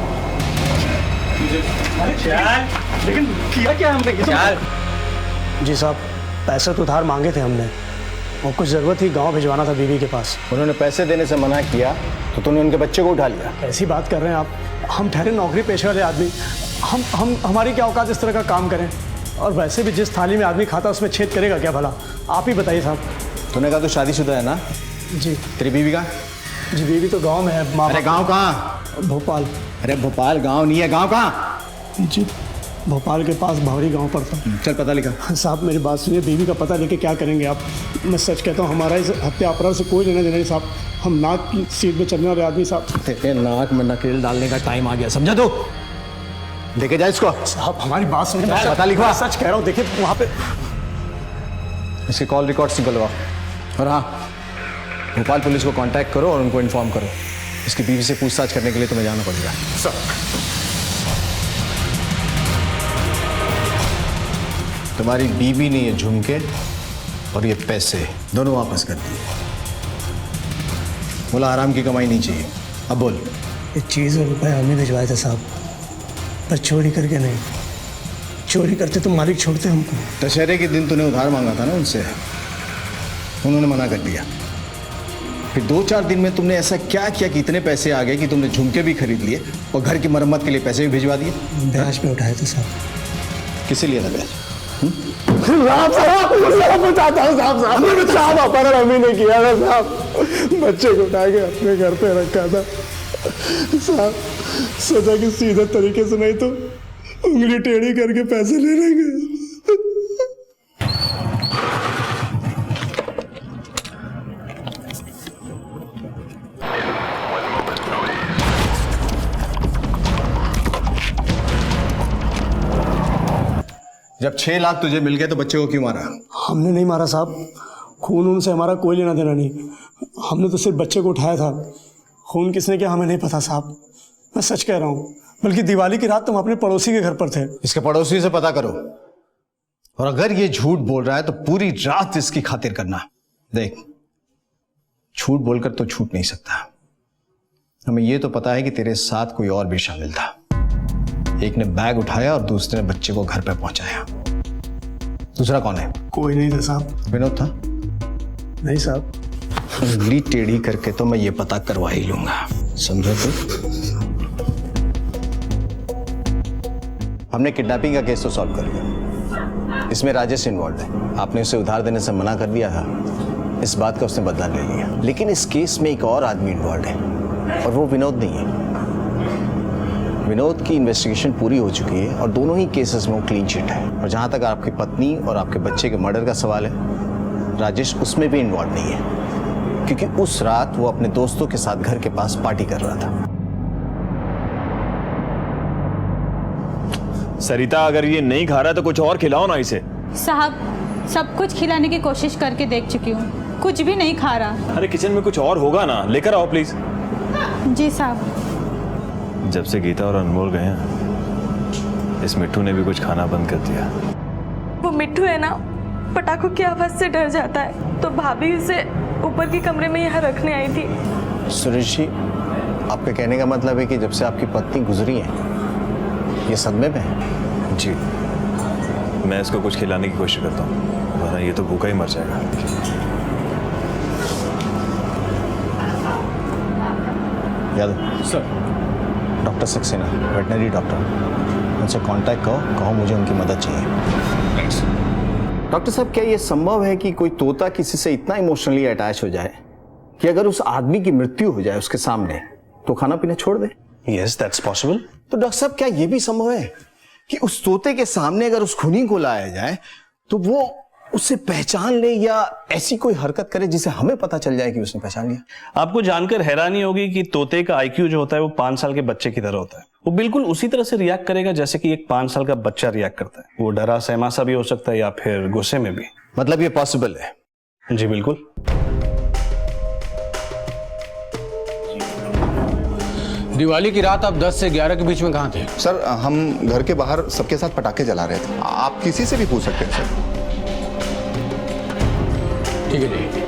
लेकिन किया क्या हमने? जी साहब, पैसे तो उधार मांगे थे हमने, और कुछ ज़रूरत थी, गांव भिजवाना था बीवी के पास। उन्होंने पैसे देने से मना किया तो तूने उनके बच्चे को उठा लिया। ऐसी बात कर रहे हैं आप? हम ठहरे नौकरी पेशे वाले आदमी, हमारी क्या औकात इस तरह का काम करें? और वैसे भी जिस थाली में आदमी खाता उसमें छेद करेगा क्या भला? आप ही बताइए साहब। तूने कहा तो शादीशुदा है ना? जी। तेरी बीवी का? जी बीवी तो गांव में है। अरे गांव कहाँ? भोपाल। अरे भोपाल गांव नहीं है, गांव कहाँ? जी भोपाल के पास भावरी गांव पड़ता। चल पता लिखा। साहब मेरी बात सुनिए, बीवी का पता लेके क्या करेंगे आप? मैं सच कहता हूँ, हमारा इस हत्या अपराध से कोई लेना देना नहीं साहब। हम नाक की सीट में चलने वाले आदमी साहब। तेरे नाक में नकेल डालने का टाइम आ गया, समझा? तो लेके जा इसको। साहब हमारी बात सुनिए, पता लिखवा। सच कह रहा हूँ, देखिए वहाँ पे इसके कॉल रिकॉर्ड्स निकलवा। और हाँ, भोपाल पुलिस को कांटेक्ट करो और उनको इन्फॉर्म करो। इसकी बीवी से पूछताछ करने के लिए तुम्हें जाना पड़ेगा। सर। तुम्हारी बीवी ने ये झुमके और ये पैसे दोनों वापस कर दिए। बोला आराम की कमाई नहीं चाहिए। अब बोल। ये चीज़ और रुपये हमने भिजवाए थे साहब, पर चोरी करके नहीं। चोरी करते तो मालिक छोड़ते हमको। दशहरे के दिन तूने उधार मांगा था ना उनसे, उन्होंने मना कर दिया। फिर 2-4 दिन में तुमने ऐसा क्या किया कि इतने पैसे आ गए कि तुमने झुमके भी खरीद लिए और घर की मरम्मत के लिए पैसे भी भिजवा दिए? ब्याज पे उठाए थे साहब। किसे लिया था ब्याज? साहब अपहरण हम ही ने किया था साहब। बच्चे को उठा के अपने घर पे रखा था साहब। सोचा कि सीधे तरीके से नहीं तो उंगली टेढ़ी करके पैसे ले लेंगे। जब 6 लाख तुझे मिल गए तो बच्चे को क्यों मारा? हमने नहीं मारा साहब, खून उनसे हमारा कोई लेना देना नहीं। हमने तो सिर्फ बच्चे को उठाया था। खून किसने किया हमें नहीं पता साहब, मैं सच कह रहा हूँ। बल्कि दिवाली की रात तुम अपने पड़ोसी के घर पर थे। इसके पड़ोसी से पता करो, और अगर ये झूठ बोल रहा है तो पूरी रात इसकी खातिर करना। देख, झूठ बोलकर तो छूट नहीं सकता। हमें ये तो पता है कि तेरे साथ कोई और भी शामिल था। एक ने बैग उठाया और दूसरे ने बच्चे को घर पर पहुंचाया। दूसरा कौन है? कोई नहीं था साहब। विनोद था? नहीं साहब। उंगली टेढ़ी करके तो मैं ये पता करवा ही लूंगा, समझे तो? हमने किडनैपिंग का केस तो सॉल्व कर लिया। इसमें राजेश इन्वॉल्व है। आपने उसे उधार देने से मना कर दिया था, इस बात का उसने बदला ले लिया। लेकिन इस केस में एक और आदमी इन्वॉल्व है और वो विनोद नहीं है। विनोद की इन्वेस्टिगेशन पूरी हो चुकी है और दोनों ही केसेस में वो क्लीन चिट है। और जहां तक आपकी पत्नी और आपके बच्चे के मर्डर का सवाल है, राजेश उसमें भी इन्वॉल्व नहीं है, क्योंकि उस रात वो अपने दोस्तों के साथ घर के पास पार्टी कर रहा था। सरिता, अगर ये नहीं खा रहा तो कुछ और खिलाओ ना इसे। साहब, सब कुछ खिलाने की कोशिश करके देख चुकी हूँ, कुछ भी नहीं खा रहा। अरे किचन में कुछ और होगा ना, लेकर आओ प्लीज। जी साहब। जब से गीता और अनमोल गए हैं, इस मिट्टू ने भी कुछ खाना बंद कर दिया। वो मिट्टू है ना, पटाखों की आवाज से डर जाता है, तो भाभी उसे ऊपर के कमरे में यहाँ रखने आई थी। सुरेश जी, आपके कहने का मतलब है कि जब से आपकी पत्नी गुजरी है ये सदमे में है? जी, मैं इसको कुछ खिलाने की कोशिश करता हूँ, वरना ये तो भूखा ही मर जाएगा। Yadav sir, doctor Saxena, veterinary doctor, उनसे कांटेक्ट कहो मुझे उनकी मदद चाहिए। डॉक्टर साहब, क्या ये संभव है कि कोई तोता किसी से इतना इमोशनली अटैच हो जाए कि अगर उस आदमी की मृत्यु हो जाए उसके सामने तो खाना पीना छोड़ दे? Yes, that's possible. तो डॉक्टर साहब, क्या ये भी संभव है कि उस तोते के सामने अगर उस खूनी को लाया जाए तो वो उससे पहचान ले या ऐसी कोई हरकत करे जिसे हमें पता चल जाए कि उसने पहचान लिया? आपको जानकर हैरानी होगी कि तोते का आईक्यू जो होता है वो 5 साल के बच्चे की तरह होता है। वो बिल्कुल उसी तरह से रिएक्ट करेगा जैसे कि एक 5 साल का बच्चा रिएक्ट करता है। वो डरा सहमा सा भी हो सकता है या फिर गुस्से में भी। मतलब ये पॉसिबल है? जी बिल्कुल। दिवाली की रात आप 10 से 11 के बीच में कहाँ थे? सर, हम घर के बाहर सबके साथ पटाखे जला रहे थे। आप किसी से भी पूछ सकते हैं सर। ठीक है जी।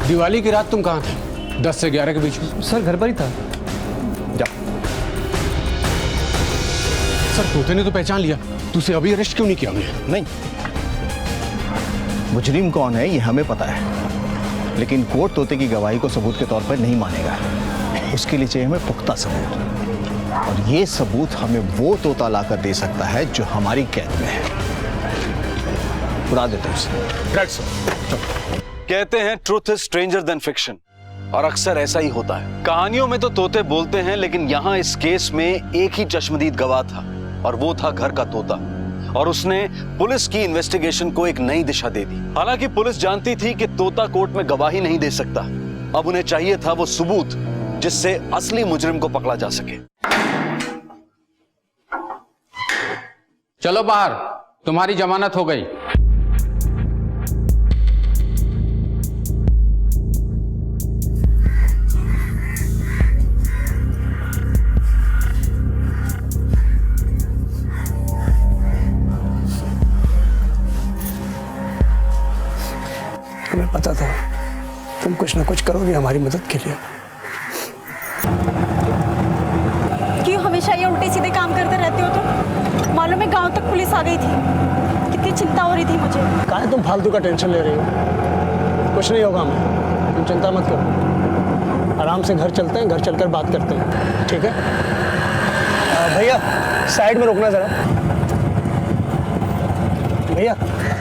दिवाली की रात तुम कहाँ थे 10 से 11 के बीच में? सर घर पर ही था। जा। सर, तोते ने तो पहचान लिया, तो उसे अभी अरेस्ट क्यों नहीं किया हमने? नहीं, मुजरिम कौन है ये हमें पता है, लेकिन कोर्ट तोते की गवाही को सबूत के तौर पर नहीं मानेगा। उसके लिए चाहिए हमें पुख्ता सबूत, और ये सबूत हमें वो तोता लाकर दे सकता है जो हमारी कैद में है। उड़ा देते उसे। कहते हैं truth is stranger then fiction, और अक्सर ऐसा ही होता है। कहानियों में तो तोते बोलते हैं, लेकिन यहाँ इस केस में एक ही चश्मदीद गवाह था और वो था घर का तोता, और उसने पुलिस की इन्वेस्टिगेशन को एक नई दिशा दे दी। हालांकि पुलिस जानती थी कि तोता कोर्ट में गवाही नहीं दे सकता। अब उन्हें चाहिए था वो सबूत जिससे असली मुजरिम को पकड़ा जा सके। चलो बाहर, तुम्हारी जमानत हो गई। हमें पता था तुम कुछ ना कुछ करोगे हमारी मदद के लिए। क्यों हमेशा ये उल्टे सीधे काम करते रहते हो? तो मालूम है गांव तक पुलिस आ गई थी, कितनी चिंता हो रही थी मुझे। काहे तुम फालतू का टेंशन ले रही हो? कुछ नहीं होगा हमें, तुम चिंता मत करो। आराम से घर चलते हैं, घर चलकर बात करते हैं, ठीक है? भैया साइड में रुकना जरा।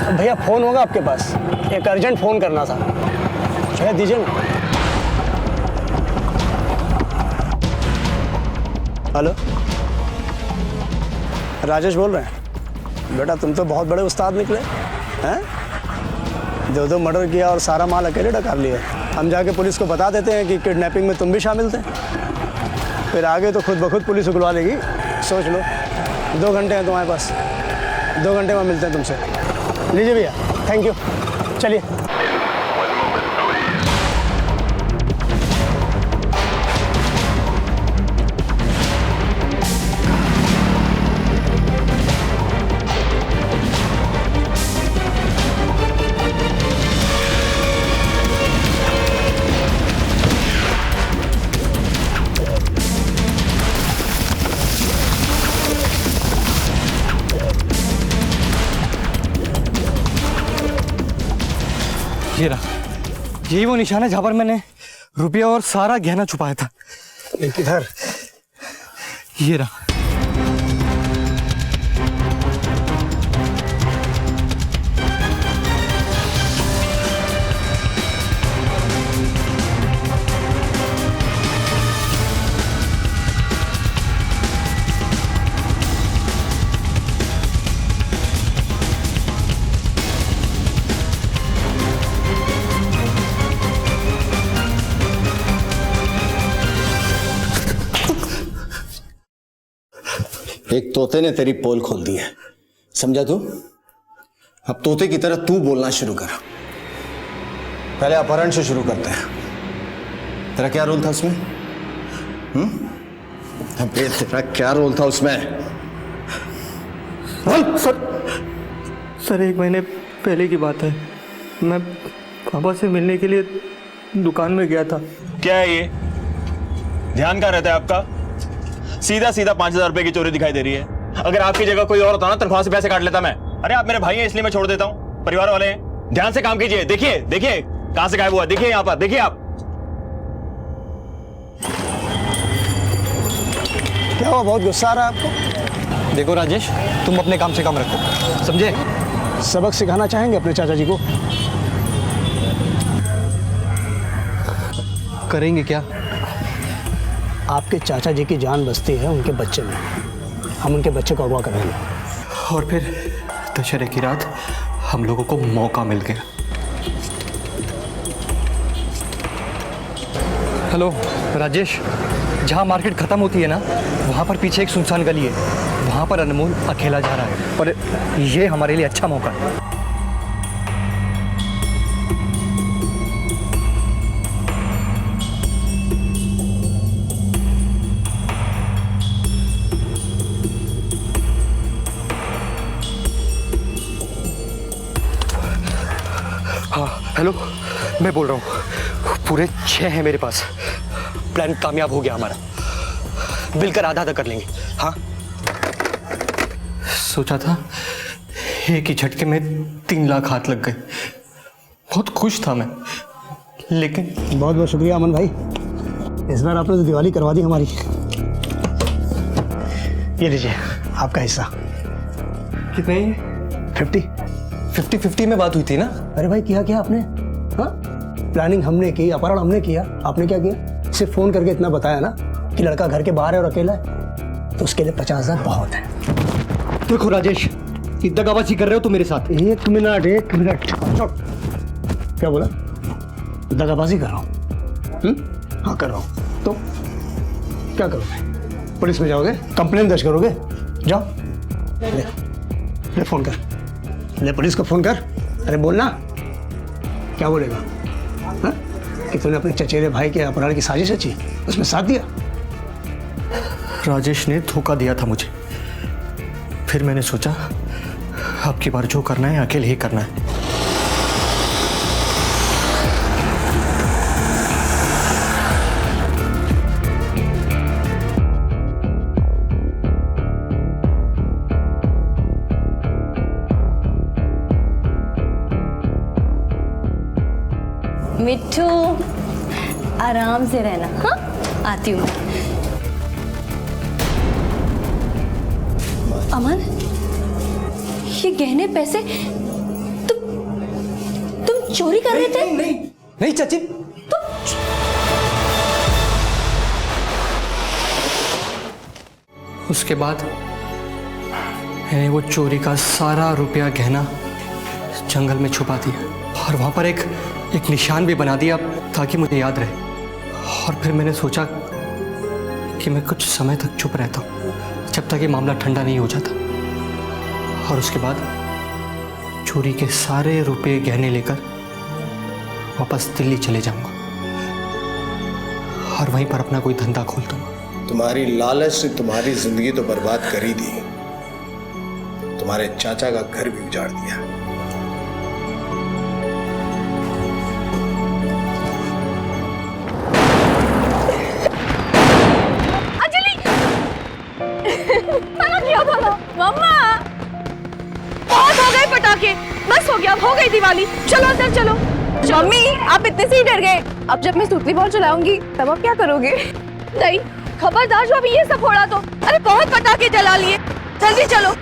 भैया फोन होगा आपके पास? एक अर्जेंट फोन करना था, जो है दीजिए ना। हेलो, राजेश बोल रहे हैं। बेटा तुम तो बहुत बड़े उस्ताद निकले हैं, 2 मर्डर किया और सारा माल अकेले डकार लिया। हम जाके पुलिस को बता देते हैं कि किडनैपिंग में तुम भी शामिल थे, फिर आगे तो खुद ब खुद पुलिस उगलवा लेगी। सोच लो, 2 घंटे हैं तुम्हारे पास, 2 घंटे में मिलते हैं तुमसे। लीजिए भैया, थैंक यू, चलिए। ये रहा, यही वो निशान है जहां पर मैंने रुपया और सारा गहना छुपाया था। किधर? ये रहा। एक तोते ने तेरी पोल खोल दी है, समझा तू? अब तोते की तरह तू बोलना शुरू कर। पहले अपहरण से शुरू करते हैं। तेरा क्या रोल था उसमें? अबे तेरा क्या रोल था उसमें? सर 1 महीने पहले की बात है, मैं पापा से मिलने के लिए दुकान में गया था। क्या है ये? ध्यान कहाँ रहता है आपका? सीधा सीधा 5,000 रुपए की चोरी दिखाई दे रही है। अगर आपकी जगह कोई और होता ना, तनख्वाह से पैसे काट लेता मैं। अरे आप मेरे भाई हैं इसलिए मैं छोड़ देता हूँ, परिवार वाले हैं। ध्यान से काम कीजिए। देखिए देखिए कहां से गायब हुआ, देखिए यहां पर, देखिए आप। क्या हुआ, बहुत गुस्सा आ रहा है आपको? देखो राजेश, तुम अपने काम से काम रखो, समझे? सबक सिखाना चाहेंगे अपने चाचा जी को? करेंगे क्या? आपके चाचा जी की जान बसती है उनके बच्चे में। हम उनके बच्चे को अगवा करेंगे। और फिर दशहरे की रात हम लोगों को मौका मिल गया। हेलो राजेश, जहाँ मार्केट खत्म होती है ना, वहाँ पर पीछे एक सुनसान गली है, वहाँ पर अनमोल अकेला जा रहा है, पर ये हमारे लिए अच्छा मौका है। हेलो, मैं बोल रहा हूँ, पूरे 6 हैं मेरे पास। प्लान कामयाब हो गया हमारा, मिलकर आधा आधा कर लेंगे। हाँ, सोचा था एक ही झटके में 3 लाख हाथ लग गए। बहुत खुश था मैं, लेकिन बहुत बहुत शुक्रिया अमन भाई, इस बार आपने तो दिवाली करवा दी हमारी। ये लीजिए आपका हिस्सा। कितने? 50-50 में बात हुई थी ना? अरे भाई किया क्या आपने? हाँ, प्लानिंग हमने की, अपहरण हमने किया, आपने क्या किया? सिर्फ फोन करके इतना बताया ना कि लड़का घर के बाहर है और अकेला है, तो उसके लिए 50,000 बहुत है। देखो राजेश, दगाबाजी कर रहे हो तुम मेरे साथ। एक मिनट। क्या बोला? दगाबाजी कर रहा हूँ? हाँ कर रहा हूँ। तो क्या करोगे? पुलिस में जाओगे? कंप्लेन दर्ज करोगे? जाओ, ले फोन कर, ले पुलिस को फोन कर। अरे बोलना, क्या बोलेगा? हाँ? कि तूने अपने चचेरे भाई के अपहरण की साजिश रची, उसमें साथ दिया? राजेश ने धोखा दिया था मुझे, फिर मैंने सोचा अब की बार जो करना है अकेले ही करना है। मिट्टू, आराम से रहना। हाँ, आती हूँ। अमन, ये गहने पैसे तुम चोरी कर रहे थे? नहीं चाची, उसके बाद मैंने वो चोरी का सारा रुपया गहना जंगल में छुपा दिया और वहां पर एक निशान भी बना दिया ताकि मुझे याद रहे। और फिर मैंने सोचा कि मैं कुछ समय तक चुप रहता हूँ जब तक ये मामला ठंडा नहीं हो जाता, और उसके बाद चोरी के सारे रुपए गहने लेकर वापस दिल्ली चले जाऊंगा और वहीं पर अपना कोई धंधा खोल दूंगा। तुम्हारी लालच ने तुम्हारी जिंदगी तो बर्बाद कर ही दी, तुम्हारे चाचा का घर भी उजाड़ दिया। मम्मा, बहुत हो गए पटाखे, बस हो गया, हो गई दिवाली। चलो अंदर चलो। मम्मी आप इतने से ही डर गए। अब जब मैं सूतली बॉल चलाऊंगी तब आप क्या करोगे? नहीं खबरदार जो अभी ये सब फोड़ा तो। अरे बहुत पटाखे जला लिए, जल्दी चलो।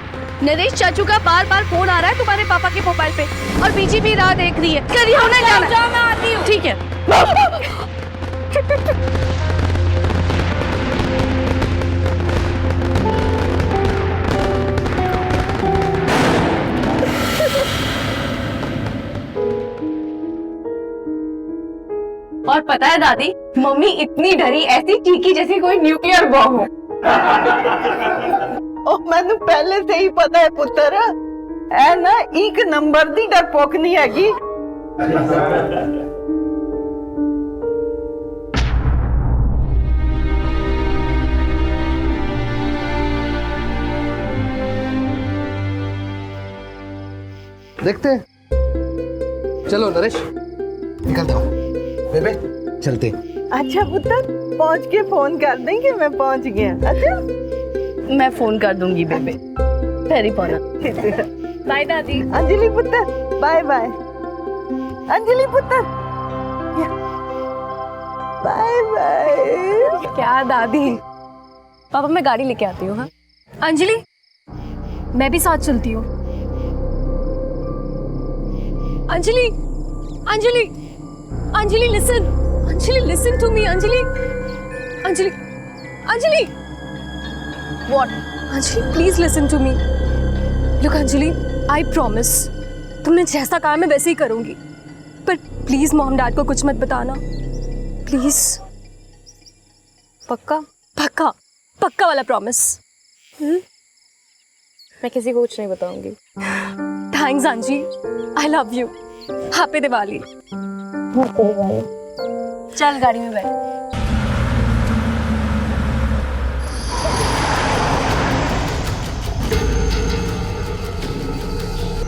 नरेश चाचू का बार बार फोन आ रहा है तुम्हारे पापा के मोबाइल पे और बीजी भी राह देख रही है। करिए होने जाना। मैं आती हूँ। ठीक है। और पता है दादी, मम्मी इतनी डरी ऐसी चीखी जैसे कोई न्यूक्लियर बॉम्ब हो। मैंने पहले से ही पता है पुत्र, है ना, एक नंबर दी डरपोक नहीं हैगी। देखते हैं। चलो नरेश निकलते हो। बेबे चलते। अच्छा पुत्र, पहुंच के फोन कर देंगे मैं पहुंच गया। अच्छा मैं फोन कर दूंगी बेबे। फेरी पौना। बाय दादी। अंजलि पुत्र बाय बाय। अंजलि पुत्र बाय बाय। क्या दादी? पापा मैं गाड़ी लेके आती हूँ। हाँ अंजलि मैं भी साथ चलती हूँ। Anjali Anjali Anjali listen. Anjali listen to me. Anjali Anjali Anjali what? Anjali please listen to me. Look Anjali, I promise तुमने जैसा कहा मैं वैसे ही करूंगी, पर प्लीज मॉम डैड को कुछ मत बताना प्लीज। पक्का? पक्का पक्का वाला प्रॉमिस। मैं किसी को कुछ नहीं बताऊंगी। थैंक्स अंजी, I love you. Happy Diwali. चल गाड़ी में बैठ।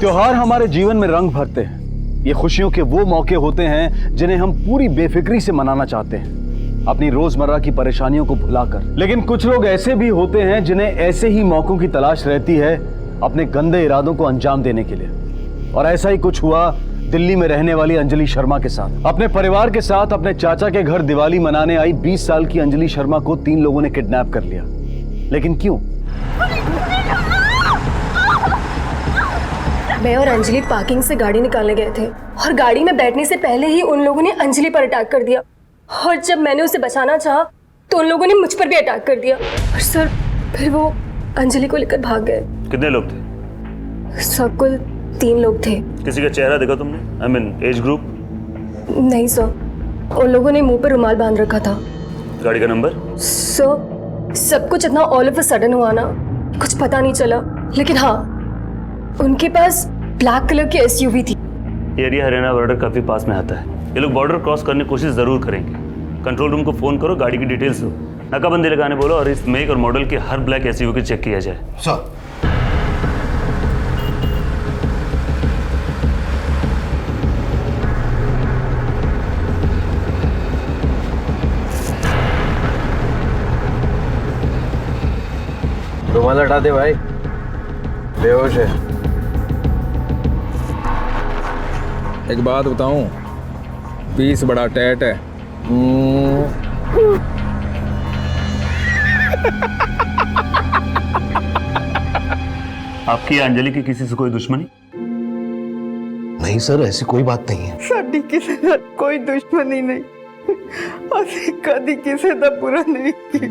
त्योहार हमारे जीवन में रंग भरते हैं। ये खुशियों के वो मौके होते हैं जिन्हें हम पूरी बेफिक्री से मनाना चाहते हैं, अपनी रोजमर्रा की परेशानियों को भुलाकर। लेकिन कुछ लोग ऐसे भी होते हैं जिन्हें ऐसे ही मौकों की तलाश रहती है अपने गंदे इरादों को अंजाम देने के लिए। और ऐसा ही कुछ हुआ दिल्ली में रहने वाली अंजलि शर्मा के साथ। अपने परिवार के साथ अपने चाचा के घर दिवाली मनाने आई 20 साल की अंजलि शर्मा को 3 लोगों ने किडनैप कर लिया। लेकिन क्यों? मैं और अंजलि पार्किंग से गाड़ी निकालने गए थे और गाड़ी में बैठने से पहले ही उन लोगों ने अंजलि पर अटैक कर दिया। और जब मैंने उसे बचाना चाहा तो उन लोगों ने मुझ पर भी अटैक कर दिया। और सर फिर वो अंजलि को लेकर भाग गए। कितने लोग थे? सब कुल 3 लोग थे। किसी का चेहरा देखा तुमने? I mean age group? नहीं सर, उन लोगों ने मुंह पर रुमाल बांध रखा था। गाड़ी का नंबर? सर सब कुछ इतना ऑल ऑफ अ सडन हुआ ना, कुछ पता नहीं चला। लेकिन हाँ, उनके पास ब्लैक कलर की एसयूवी थी। एरिया हरियाणा बॉर्डर काफी पास में आता है। ये लोग बॉर्डर क्रॉस करने की कोशिश जरूर करेंगे। कंट्रोल रूम को फोन करो, गाड़ी की डिटेल्स दो, नाकाबंदी लगाने बोलो और इस मेक और मॉडल के हर ब्लैक एसयूवी को चेक किया जाए। सर रुमाल हटा दे भाई, बेहोश है। एक बात बताऊं, पीस बड़ा टैट है। आपकी अंजलि की किसी से कोई दुश्मनी? नहीं सर, ऐसी कोई बात नहीं है। साडी किसी से कोई दुश्मनी नहीं। असी कदी किसी का बुरा नहीं की।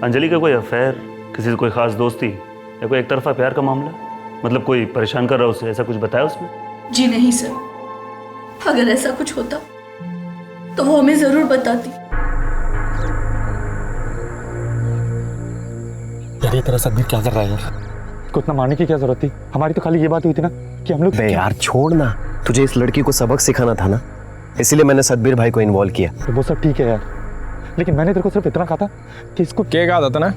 अंजलि का कोई अफेयर, किसी से कोई खास दोस्ती या कोई एक तरफा प्यार का मामला? मतलब कोई परेशान कर रहा उसे, ऐसा कुछ बताया उसने? जी नहीं सर, अगर ऐसा कुछ होता तो वो हमें जरूर बताती। यार ये तेरा सदमीर क्या कर रहा है यार? इसको इतना मारने की क्या जरूरत थी? हमारी तो खाली ये बात हुई थी ना कि हम लोग। यार छोड़ ना, तुझे इस लड़की को सबक सिखाना था ना, इसीलिए मैंने सदबीर भाई को इन्वॉल्व किया। तो वो सब ठीक है यार, लेकिन मैंने तेरे को सिर्फ इतना कहा था कि इसको। क्या कहा था ना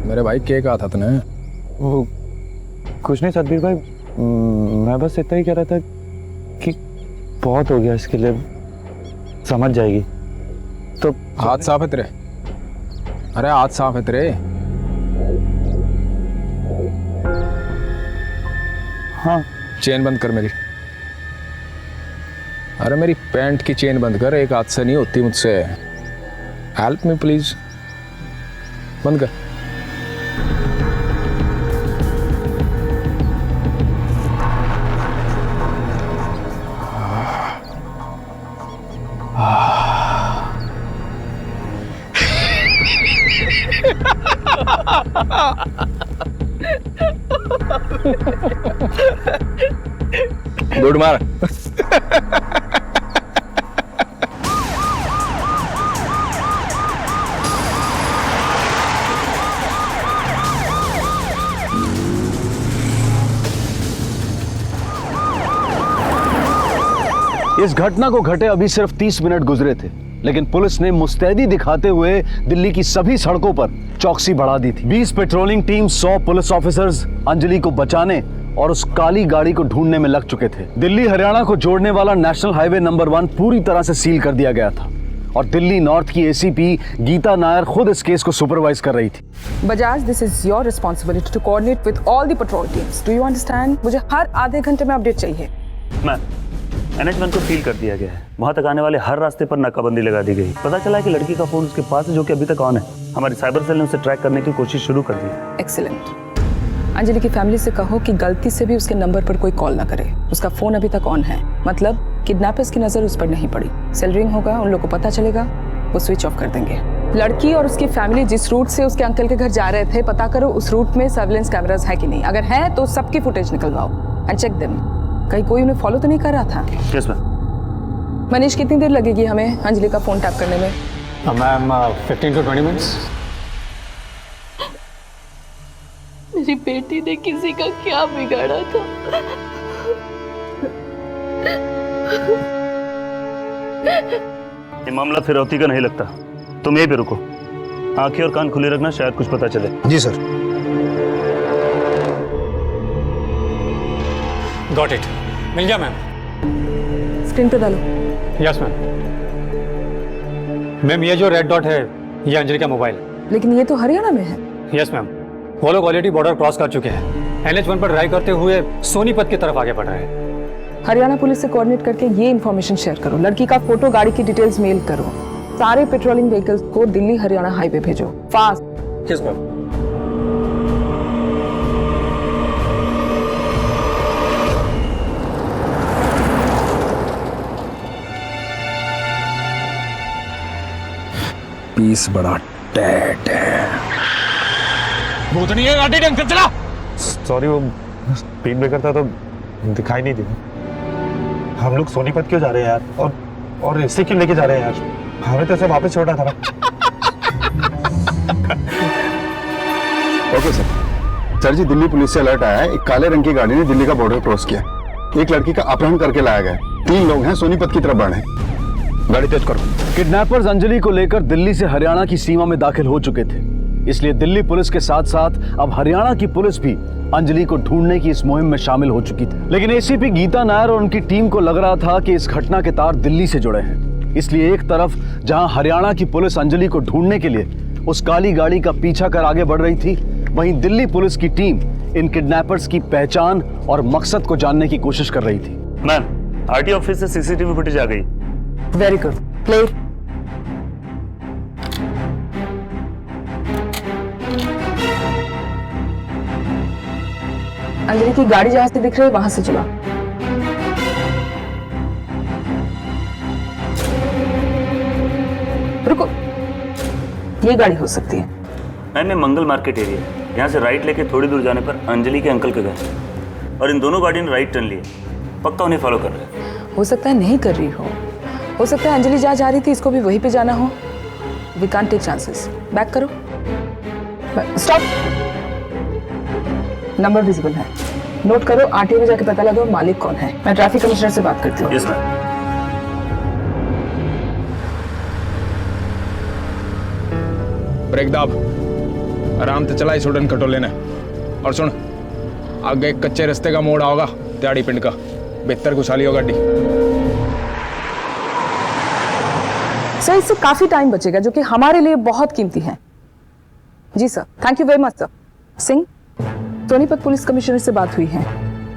मेरे भाई? क्या कहा था तूने? वो कुछ नहीं सदबीर भाई, मैं बस इतना ही कह रहा था कि बहुत हो गया इसके लिए, समझ जाएगी। तो हाथ साफ है तेरे? अरे हाथ साफ है तेरे? हाँ चेन बंद कर मेरी। अरे मेरी पैंट की चेन बंद कर, एक हाथ से नहीं होती मुझसे। हेल्प मी प्लीज, बंद कर। गुड मार। इस घटना को घटे अभी सिर्फ 30 मिनट गुजरे थे, लेकिन पुलिस ने मुस्तैदी दिखाते हुए दिल्ली की सभी सड़कों पर चौकसी बढ़ा दी थी। 20 patrolling team, 100 police officers Anjali को बचाने और उस काली गाड़ी को ढूंढने में लग चुके थे। दिल्ली हरियाणा को जोड़ने वाला नेशनल हाईवे नंबर 1 पूरी तरह से सील कर दिया गया था और दिल्ली नॉर्थ की एसीपी गीता नायर खुद इस केस को सुपरवाइज कर रही थी। Bajaj, this is your responsibility to coordinate with all the patrol teams. Do you understand? मुझे हर आधे घंटे में अपडेट चाहिए। मैम, NH1 को सील कर दिया गया है। वहां तक आने वाले हर रास्ते पर नाकाबंदी लगा दी गई। पता चला है कि लड़की का फोन उसके पास है, जो कि अभी तक ऑन है। हमारी साइबर सेल ने उसे ट्रैक करने की कोशिश शुरू कर दी। एक्सीलेंट। अंजलि की फैमिली से कहो कि गलती से भी उसके नंबर पर कोई कॉल ना करे। उसका फोन अभी तक ऑन है, मतलब किडनैपर्स की नजर उस पर नहीं पड़ी। सेल रिंग होगा, उन लोगों को पता चलेगा, वो स्विच ऑफ कर देंगे। लड़की और उसकी फैमिली जिस रूट से उसके अंकल के घर जा रहे थे, पता करो उस रूट में सर्विलेंस कैमरास है कि नहीं। अगर है तो सबकी फुटेज निकलवाओ एंड चेक देम। कहीं कोई उन्हें फॉलो तो नहीं कर रहा था? Yes ma'am. मनीष, कितनी देर लगेगी हमें अंजलि का फोन टैप करने में? Ma'am 15 to 20 minutes. मेरी बेटी ने किसी का क्या बिगाड़ा था? ये मामला फिरौती का नहीं लगता। तुम यहीं पे रुको, आंखें और कान खुले रखना, शायद कुछ पता चले। जी सर। गॉट इट, मिल गया मैम। स्क्रीन पे डालो। Yes ma'am. मैम, ये जो रेड डॉट है ये अंजलि का मोबाइल। लेकिन ये तो हरियाणा में है। यस मैम, वो लोग ऑलरेडी बॉर्डर क्रॉस कर चुके हैं। NH1 पर ड्राइव करते हुए सोनीपत की तरफ आगे बढ़ रहे हैं। हरियाणा पुलिस से कोऑर्डिनेट करके ये इन्फॉर्मेशन शेयर करो। लड़की का फोटो, गाड़ी की डिटेल्स मेल करो। सारे पेट्रोलिंग व्हीकल्स को दिल्ली हरियाणा हाईवे भेजो, फास्ट। Yes ma'am. पीस बड़ा टैट है। वो तो नहीं है गाड़ी, ढंग से चला। सॉरी, वो स्पीड ब्रेकर था तो दिखाई नहीं दिया। हम लोग सोनीपत क्यों जा रहे हैं यार? और इससे क्यों लेके जा रहे हैं यार? हमें तो ऐसे वापस छोड़ा था ना। ओके सर जी, दिल्ली पुलिस से अलर्ट आया है। एक काले रंग की गाड़ी ने दिल्ली का बॉर्डर क्रॉस किया। एक लड़की का अपहरण करके लाया गया। 3 लोग हैं, सोनीपत की तरफ बढ़ रहे हैं। गाड़ी तेज करो। किडनैपर्स अंजलि को लेकर दिल्ली से हरियाणा की सीमा में दाखिल हो चुके थे, इसलिए दिल्ली पुलिस के साथ साथ अब हरियाणा की पुलिस भी अंजलि को ढूंढने की इस मुहिम में शामिल हो चुकी थी। लेकिन एसीपी गीता नायर और उनकी टीम को लग रहा था कि इस घटना के तार दिल्ली से जुड़े हैं। इसलिए एक तरफ जहां हरियाणा की पुलिस अंजलि को ढूंढने के लिए उस काली गाड़ी का पीछा कर आगे बढ़ रही थी, वहीं दिल्ली पुलिस की टीम इन किडनैपर्स की पहचान और मकसद को जानने की कोशिश कर रही थी। मैम, आरटी ऑफिस से सीसीटीवी फुटेज आ गई। Very good, play. अंजलि की गाड़ी जहां से दिख रही है वहां से चला। रुको, ये गाड़ी हो सकती है। मैम, ये मंगल मार्केट एरिया है। यहाँ से राइट लेके थोड़ी दूर जाने पर अंजलि के अंकल के घर है और इन दोनों गाड़ियों ने राइट टर्न लिए। पक्का उन्हें फॉलो कर रहे हैं। हो सकता है नहीं कर रही हो सकता है अंजलि जहाँ जा रही थी इसको भी वहीं पे जाना हो। We can't take chances. Back करो, स्टॉप। नंबर विजिबल है, नोट करो। आरटीओ में जाके पता लगाओ मालिक कौन है। मैं ट्रैफिक कमिश्नर से बात करती हूँ। Yes ma'am. ब्रेक दाब, आराम से चला, स्टूडेंट कटोले ने। और सुन, आगे एक कच्चे रास्ते का मोड़ आओगा त्याड़ी पिंड का, बेहतर घुसाली हो गाड़ी। सर, इससे काफी टाइम बचेगा जो कि हमारे लिए बहुत कीमती है। जी sir, thank you very much sir. Singh, Sonipat police commissioner से बात हुई है।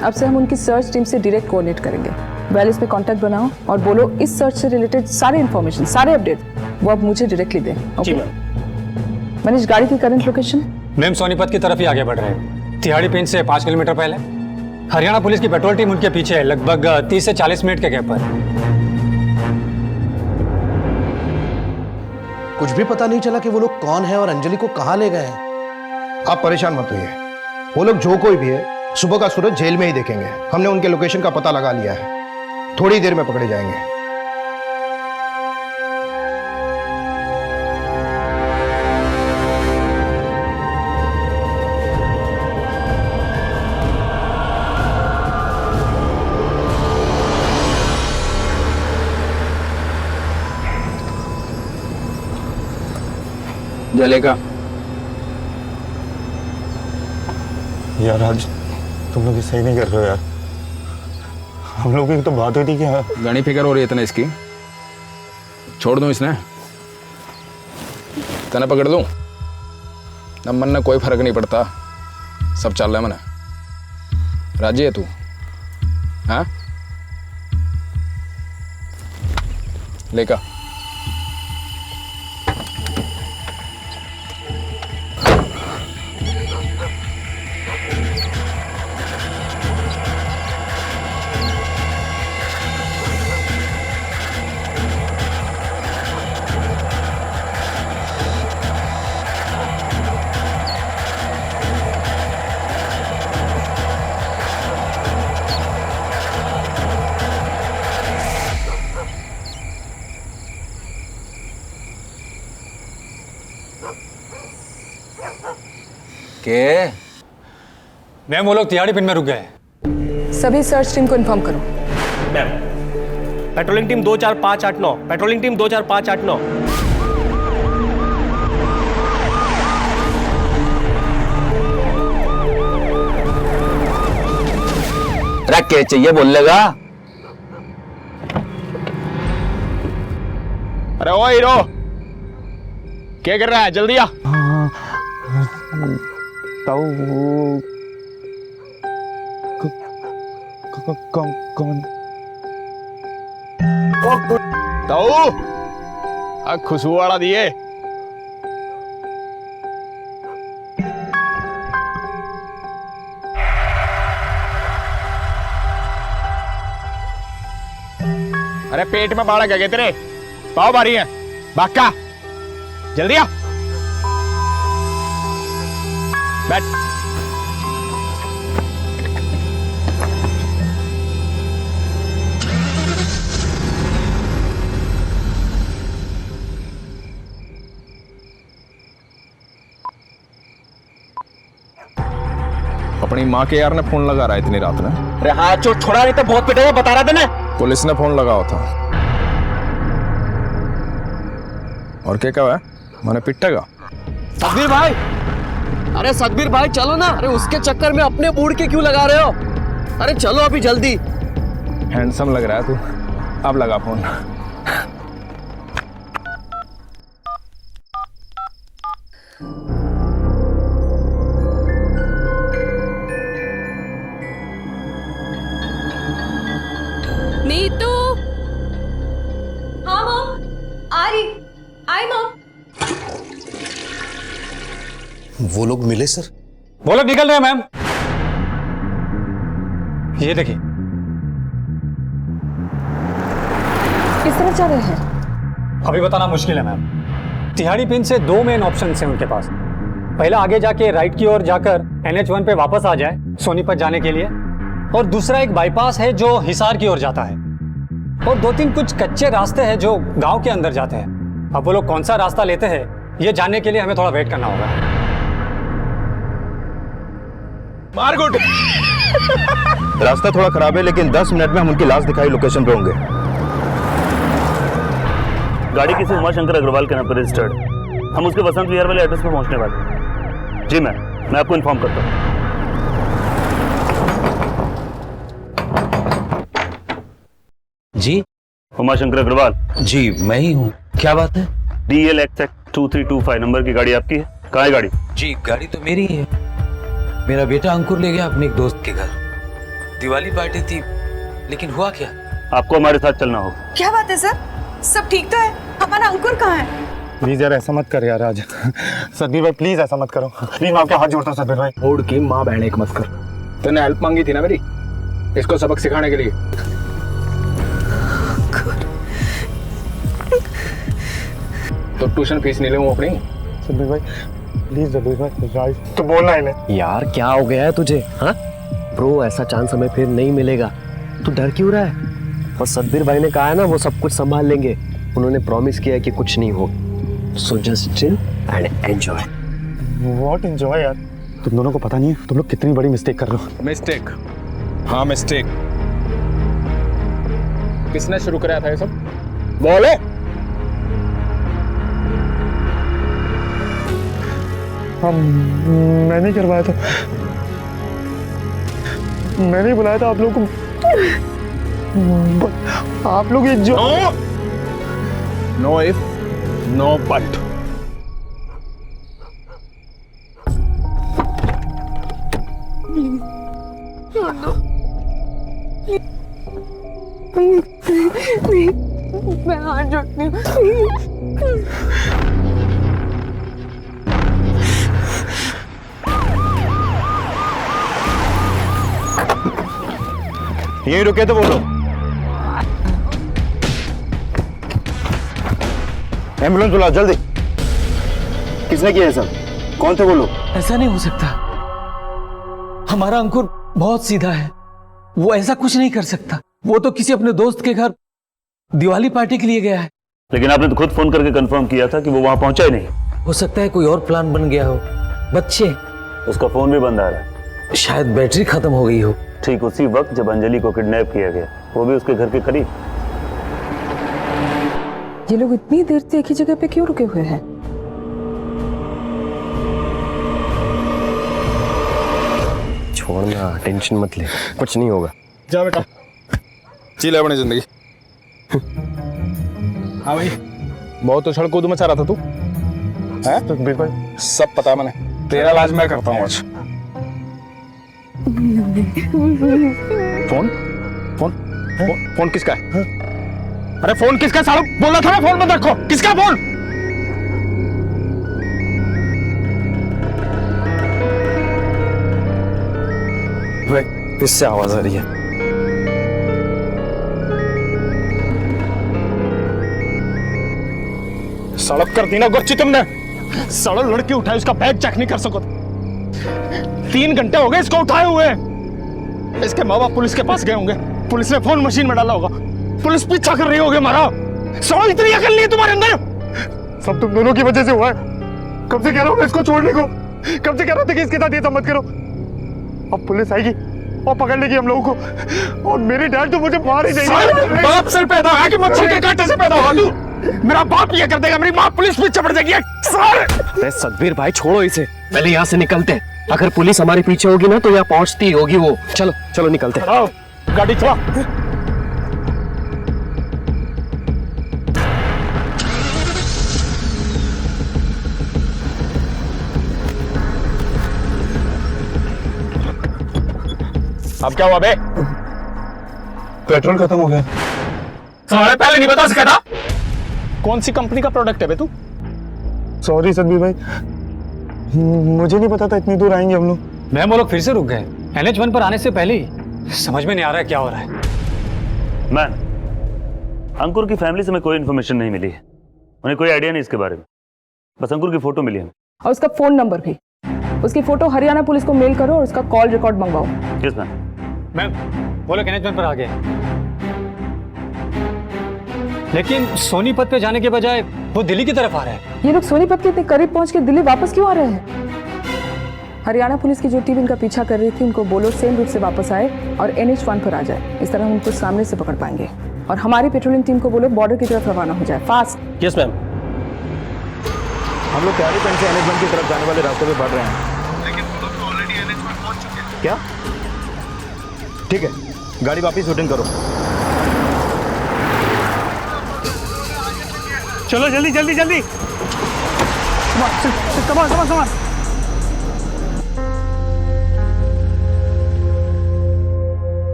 अब से हम उनकी सर्च टीम से डायरेक्ट कोऑर्डिनेट करेंगे। वेलिस पे कांटेक्ट बनाओ और बोलो इस सर्च से रिलेटेड सारे इन्फॉर्मेशन, सारे अपडेट वो अब मुझे डायरेक्टली दें। ओके मनीष, गाड़ी की करंट लोकेशन? मैम सोनीपत की तरफ ही आगे बढ़ रहे हैं, तिहाड़ी पिंच से 5 किलोमीटर पहले। हरियाणा पुलिस की पेट्रोल टीम उनके पीछे है, लगभग 30 से 40 मिनट के गैप पर। कुछ भी पता नहीं चला कि वो लोग कौन है और अंजलि को कहां ले गए हैं। आप परेशान मत होइए, वो लोग जो कोई भी है सुबह का सूरज जेल में ही देखेंगे। हमने उनके लोकेशन का पता लगा लिया है, थोड़ी देर में पकड़े जाएंगे। जलेगा यार आज तुम लोग सही नहीं कर रहे हो यार। हम लोगों की तो बात हुई थी कि हाँ घनी फिक्र हो रही है इतने इसकी, छोड़ दूं इसने, तने पकड़ दूं, अब मन में कोई फर्क नहीं पड़ता, सब चल रहा है मने। राजी है तू? हाँ लेका के मैम वो लोग तिहाड़ी पिन में रुक गए। सभी सर्च टीम को इन्फॉर्म करो। Ma'am patrolling team 24589, patrolling team 24589। अरे क्या चाहिए बोल लेगा? अरे ओ हीरो क्या कर रहा है, जल्दी आ। कौन खुशबू वाला दिए। अरे पेट में बाड़ा क्या गए तेरे, पाव भारी है, बाका जल्दी आ, बैठ। अपनी माँ के यार ने फोन लगा रहा है इतनी रात में। अरे हाँ छोड़ा नहीं तो बहुत पिटेगा, बता रहा था ना। पुलिस ने फोन लगाया था और क्या कहा है, मैंने पिटेगा। सतबीर भाई, अरे सतबीर भाई चलो ना, अरे उसके चक्कर में अपने मूड के क्यों लगा रहे हो? अरे चलो अभी जल्दी। हैंडसम लग रहा है तू, अब लगा फोन। नीतू। हाँ मॉम, आ रही, आई मॉम। वो लोग मिले सर? वो लोग निकल रहे हैं मैम, ये देखिए। किस तरफ जा रहे हैं? अभी बताना मुश्किल है मैम। तिहाड़ी पिन से 2 मेन ऑप्शन हैं उनके पास। पहला आगे जाके राइट की ओर जाकर NH1 पे वापस आ जाए सोनीपत जाने के लिए, और दूसरा एक बाईपास है जो हिसार की ओर जाता है, और 2-3 कुछ कच्चे रास्ते हैं जो गांव के अंदर जाते हैं। अब वो लोग कौन सा रास्ता लेते हैं ये जानने के लिए हमें थोड़ा वेट करना होगा। मार गुड। रास्ता थोड़ा खराब है लेकिन 10 मिनट में हम उनकी लास्ट दिखाई लोकेशन पे होंगे। गाड़ी किसी उमाशंकर अग्रवाल के नाम पर रजिस्टर्ड, हम उसके वसंत विहार वाले एड्रेस पर पहुंचने वाले। जी मैं आपको इन्फॉर्म करता हूँ। जी उमाशंकर अग्रवाल। जी मैं ही हूँ, क्या बात है? DLXX 2325 नंबर की गाड़ी आपकी है? कहाँ है गाड़ी? जी गाड़ी तो मेरी ही है, मेरा बेटा अंकुर ले गया अपने एक दोस्त के घर। दिवाली पार्टी थी, लेकिन हुआ क्या? आपको हमारे साथ चलना होगा। क्या बात है सर? सब ठीक तो है? हमारा अंकुर कहाँ है? प्लीज यार ऐसा मत कर यार आज। सदबीर भाई प्लीज ऐसा मत करो, प्लीज मैं आपके हाथ जोड़ता हूँ सदबीर भाई। मोड़ की माँ बहन एक मत कर। तूने हेल्प मांगी थी ना मेरी, इसको सबक सिखाने के लिए। तो ट्यूशन फीस नहीं लूँ अपनी। सदबीर भाई प्लीज, सदबीर भाई तो बोलना इन्हें। यार क्या हो गया है तुझे? हाँ ब्रो, ऐसा चांस हमें फिर नहीं मिलेगा। तू डर क्यों रहा है? और सदबीर भाई ने कहा है ना वो सब कुछ संभाल लेंगे। उन्होंने प्रॉमिस किया है कि कुछ नहीं होगा। So just chill and enjoy. What enjoy यार? तुम दोनों को पता नहीं है तुम लोग कितनी बड़ी मिस्टेक कर रहे हो। मिस्टेक? हाँ मिस्टेक। किसने शुरू कराया था ये सब? बोले। मैंने करवाया था, मैंने बुलाया था आप लोगों को। आप लोग ये जो नो इफ नो बट। मैं हाथ जोड़ती हूँ। यहीं रुके तो बोलो। एम्बुलेंस बुलाओ जल्दी। किसने किया है सब? कौन थे वो लोग? ऐसा नहीं हो सकता। हमारा अंकुर बहुत सीधा है, वो ऐसा कुछ नहीं कर सकता। वो तो किसी अपने दोस्त के घर दिवाली पार्टी के लिए गया है। लेकिन आपने तो खुद फोन करके कंफर्म किया था कि वो वहां पहुंचा ही नहीं। हो सकता है कोई और प्लान बन गया हो। बच्चे, उसका फोन भी बंद आ रहा है। शायद बैटरी खत्म हो गई हो। ठीक उसी वक्त जब अंजलि को किडनैप किया गया, वो भी उसके घर के करीब। ये लोग इतनी देर से एक ही जगह पे क्यों रुके हुए हैं? छोड़ना, टेंशन मत ले, कुछ नहीं होगा। जा बेटा, जी ले अपनी जिंदगी। हाँ भाई, बहुत उछल कूद मचा रहा था तू, हैं? तकबीर भाई सब पता मैंने, तेरा इलाज मैं करता हूँ आज। फोन फोन फोन फोन किसका है? अरे फोन किसका? सालों बोला था ना फोन मत रखो। किसका फोन? भाई इससे आवाज आ रही है। सड़क कर दी ना गुच्ची तुमने। सड़क लड़की उठाई, उसका बैग चेक नहीं कर सको। 3 घंटे हो गए इसको उठाए हुए। इसके माँ बाप पुलिस के पास गए होंगे, पुलिस ने फोन मशीन में डाला होगा, पुलिस पीछा कर रही होगी हमारा। सो इतनी अकल नहीं है तुम्हारे अंदर? सब तुम दोनों की वजह से हुआ है। कब से कह रहा हूँ इसको छोड़ने को, कब से कह रहा था कि इसके साथ ये सब मत करो। अब पुलिस आएगी और पकड़ लेगी हम लोगों को, और मेरी डैड तो मुझे मार ही देगी। बाप से पैदा हुआ कि मच्छर के कांटे से पैदा हुआ तू? मेरा बाप ये कर देगा, मेरी माँ पुलिस पीछे पड़ जाएगी। अरे सतबीर भाई छोड़ो इसे, पहले यहाँ से निकलते हैं। अगर पुलिस हमारे पीछे होगी ना तो यहाँ पहुंचती होगी वो। चलो चलो निकलते हैं। गाड़ी चला। अब क्या हुआ बे? पेट्रोल खत्म हो गया। साले पहले नहीं बता सका था? कौन सी कंपनी का प्रोडक्ट है बे तू? सॉरी सदबीर भाई, मुझे नहीं पता था इतनी दूर आएंगे हम लोग। मैम वो लोग फिर से रुक गए NH1 पर आने से पहले ही। समझ में नहीं आ रहा है क्या हो रहा है। मैम, अंकुर की फैमिली से हमें कोई इन्फॉर्मेशन नहीं मिली है, उन्हें कोई आइडिया नहीं इसके बारे में। बस अंकुर की फोटो मिली है और उसका फोन नंबर भी। उसकी फोटो हरियाणा पुलिस को मेल करो और उसका कॉल रिकॉर्ड मंगवाओ। Yes ma'am. मैम वो लोग NH1 पर आ गए, लेकिन सोनीपत पे जाने के बजाय वो दिल्ली की तरफ आ रहा है। ये लोग सोनीपत के इतने करीब पहुंच के दिल्ली वापस क्यों आ रहे हैं? हरियाणा पुलिस की जो टीम इनका पीछा कर रही थी उनको बोलो सेम रूट से वापस आए और NH1 पर आ जाए। इस तरह हम उनको सामने से पकड़ पाएंगे। और हमारी पेट्रोलिंग टीम को बोलो बॉर्डर की तरफ रवाना हो जाए, फास्ट। Yes ma'am. हम लोग तैयारी पेन से NH1 की तरफ जाने वाले रास्ते पे बढ़ रहे हैं। लेकिन वो लोग तो ऑलरेडी NH1 पहुंच चुके हैं। क्या? ठीक है, गाड़ी वापस रिटर्न करो। चलो जल्दी जल्दी जल्दी। सामान सामान सामान।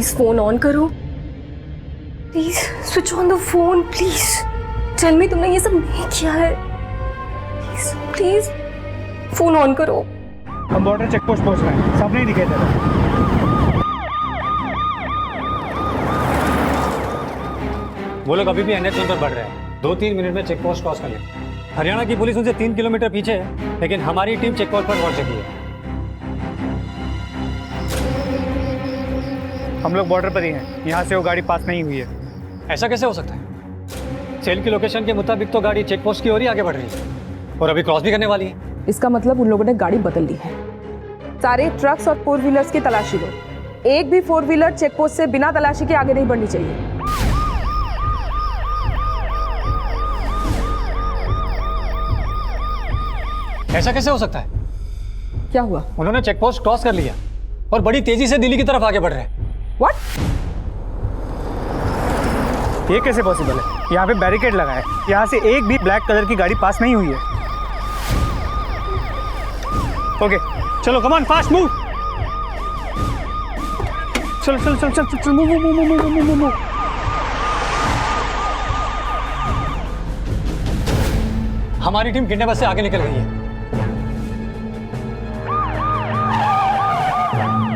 प्लीज फोन ऑन करो, please switch on the phone, please tell me तुमने ये सब नहीं किया है, प्लीज प्लीज फोन ऑन करो। हम बॉर्डर चेक पोस्ट पहुंच रहे हैं, सामने ही दिखाई दे रहा है। वो लोग अभी भी NH1 पर बढ़ रहे हैं। 2-3 मिनट में चेक पोस्ट क्रॉस कर लेंगे। हरियाणा की पुलिस उनसे 3 किलोमीटर पीछे है, लेकिन हमारी टीम चेक पोस्ट पर पहुंच चुकी है। हम लोग बॉर्डर पर ही हैं, यहाँ से वो गाड़ी पास नहीं हुई है। ऐसा कैसे हो सकता है? सेल की लोकेशन के मुताबिक तो गाड़ी चेक पोस्ट की ओर ही आगे बढ़ रही है और अभी क्रॉस भी करने वाली है। इसका मतलब उन लोगों ने गाड़ी बदल ली है। सारे ट्रक्स और 4 व्हीलर्स की तलाशी लो। एक भी 4 व्हीलर चेक पोस्ट से बिना तलाशी के आगे नहीं बढ़नी चाहिए। ऐसा कैसे हो सकता है? क्या हुआ? उन्होंने चेक पोस्ट क्रॉस कर लिया और बड़ी तेजी से दिल्ली की तरफ आगे बढ़ रहे हैं। What? ये कैसे पॉसिबल है? यहाँ पे बैरिकेड लगा है, यहाँ से एक भी ब्लैक कलर की गाड़ी पास नहीं हुई है। ओके चलो कम ऑन फास्ट मूव। चलो चलो चलो चलो चलो move move move move move move. हमारी टीम किडनैपर से आगे निकल गई है।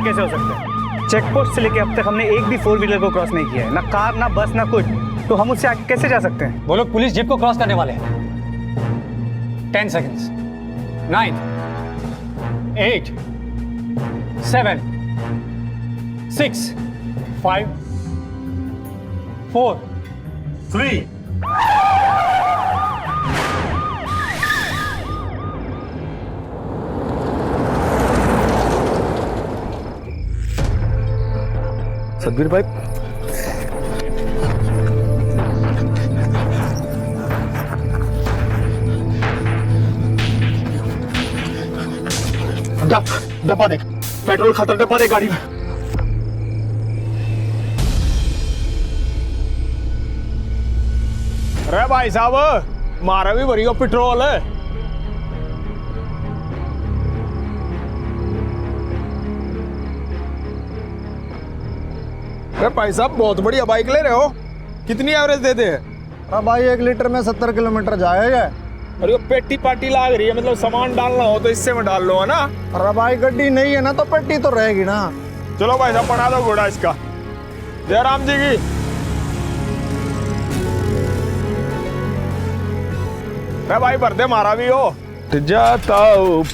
कैसे हो सकता है? चेक पोस्ट से लेके अब तक हमने एक भी 4 व्हीलर को क्रॉस नहीं किया है, ना कार ना बस ना कुछ, तो हम उससे आगे कैसे जा सकते हैं? वो लोग पुलिस जीप को क्रॉस करने वाले हैं। 10 सेकेंड्स। 9 8 7 6 5 4 3 सतबीर भाई, डब्बा देख, पेट्रोल खत्म, डब्बा देख गाड़ी में। अरे भाई साहब, मारा भी भरी पेट्रोल है। अरे भाई साहब, बहुत बढ़िया बाइक ले रहे हो, कितनी एवरेज देते हैं? अब भाई 1 लीटर में 70 किलोमीटर जाएगा। अरे वो पेटी पार्टी लाग रही है, मतलब सामान डालना हो तो इससे में डाल लो, है ना? अरे भाई गड्डी नहीं है ना तो पेटी तो रहेगी ना। चलो भाई साहब, बना दो घोड़ा इसका। जय राम जी की। अरे भाई भर दे, मारा भी हो जाता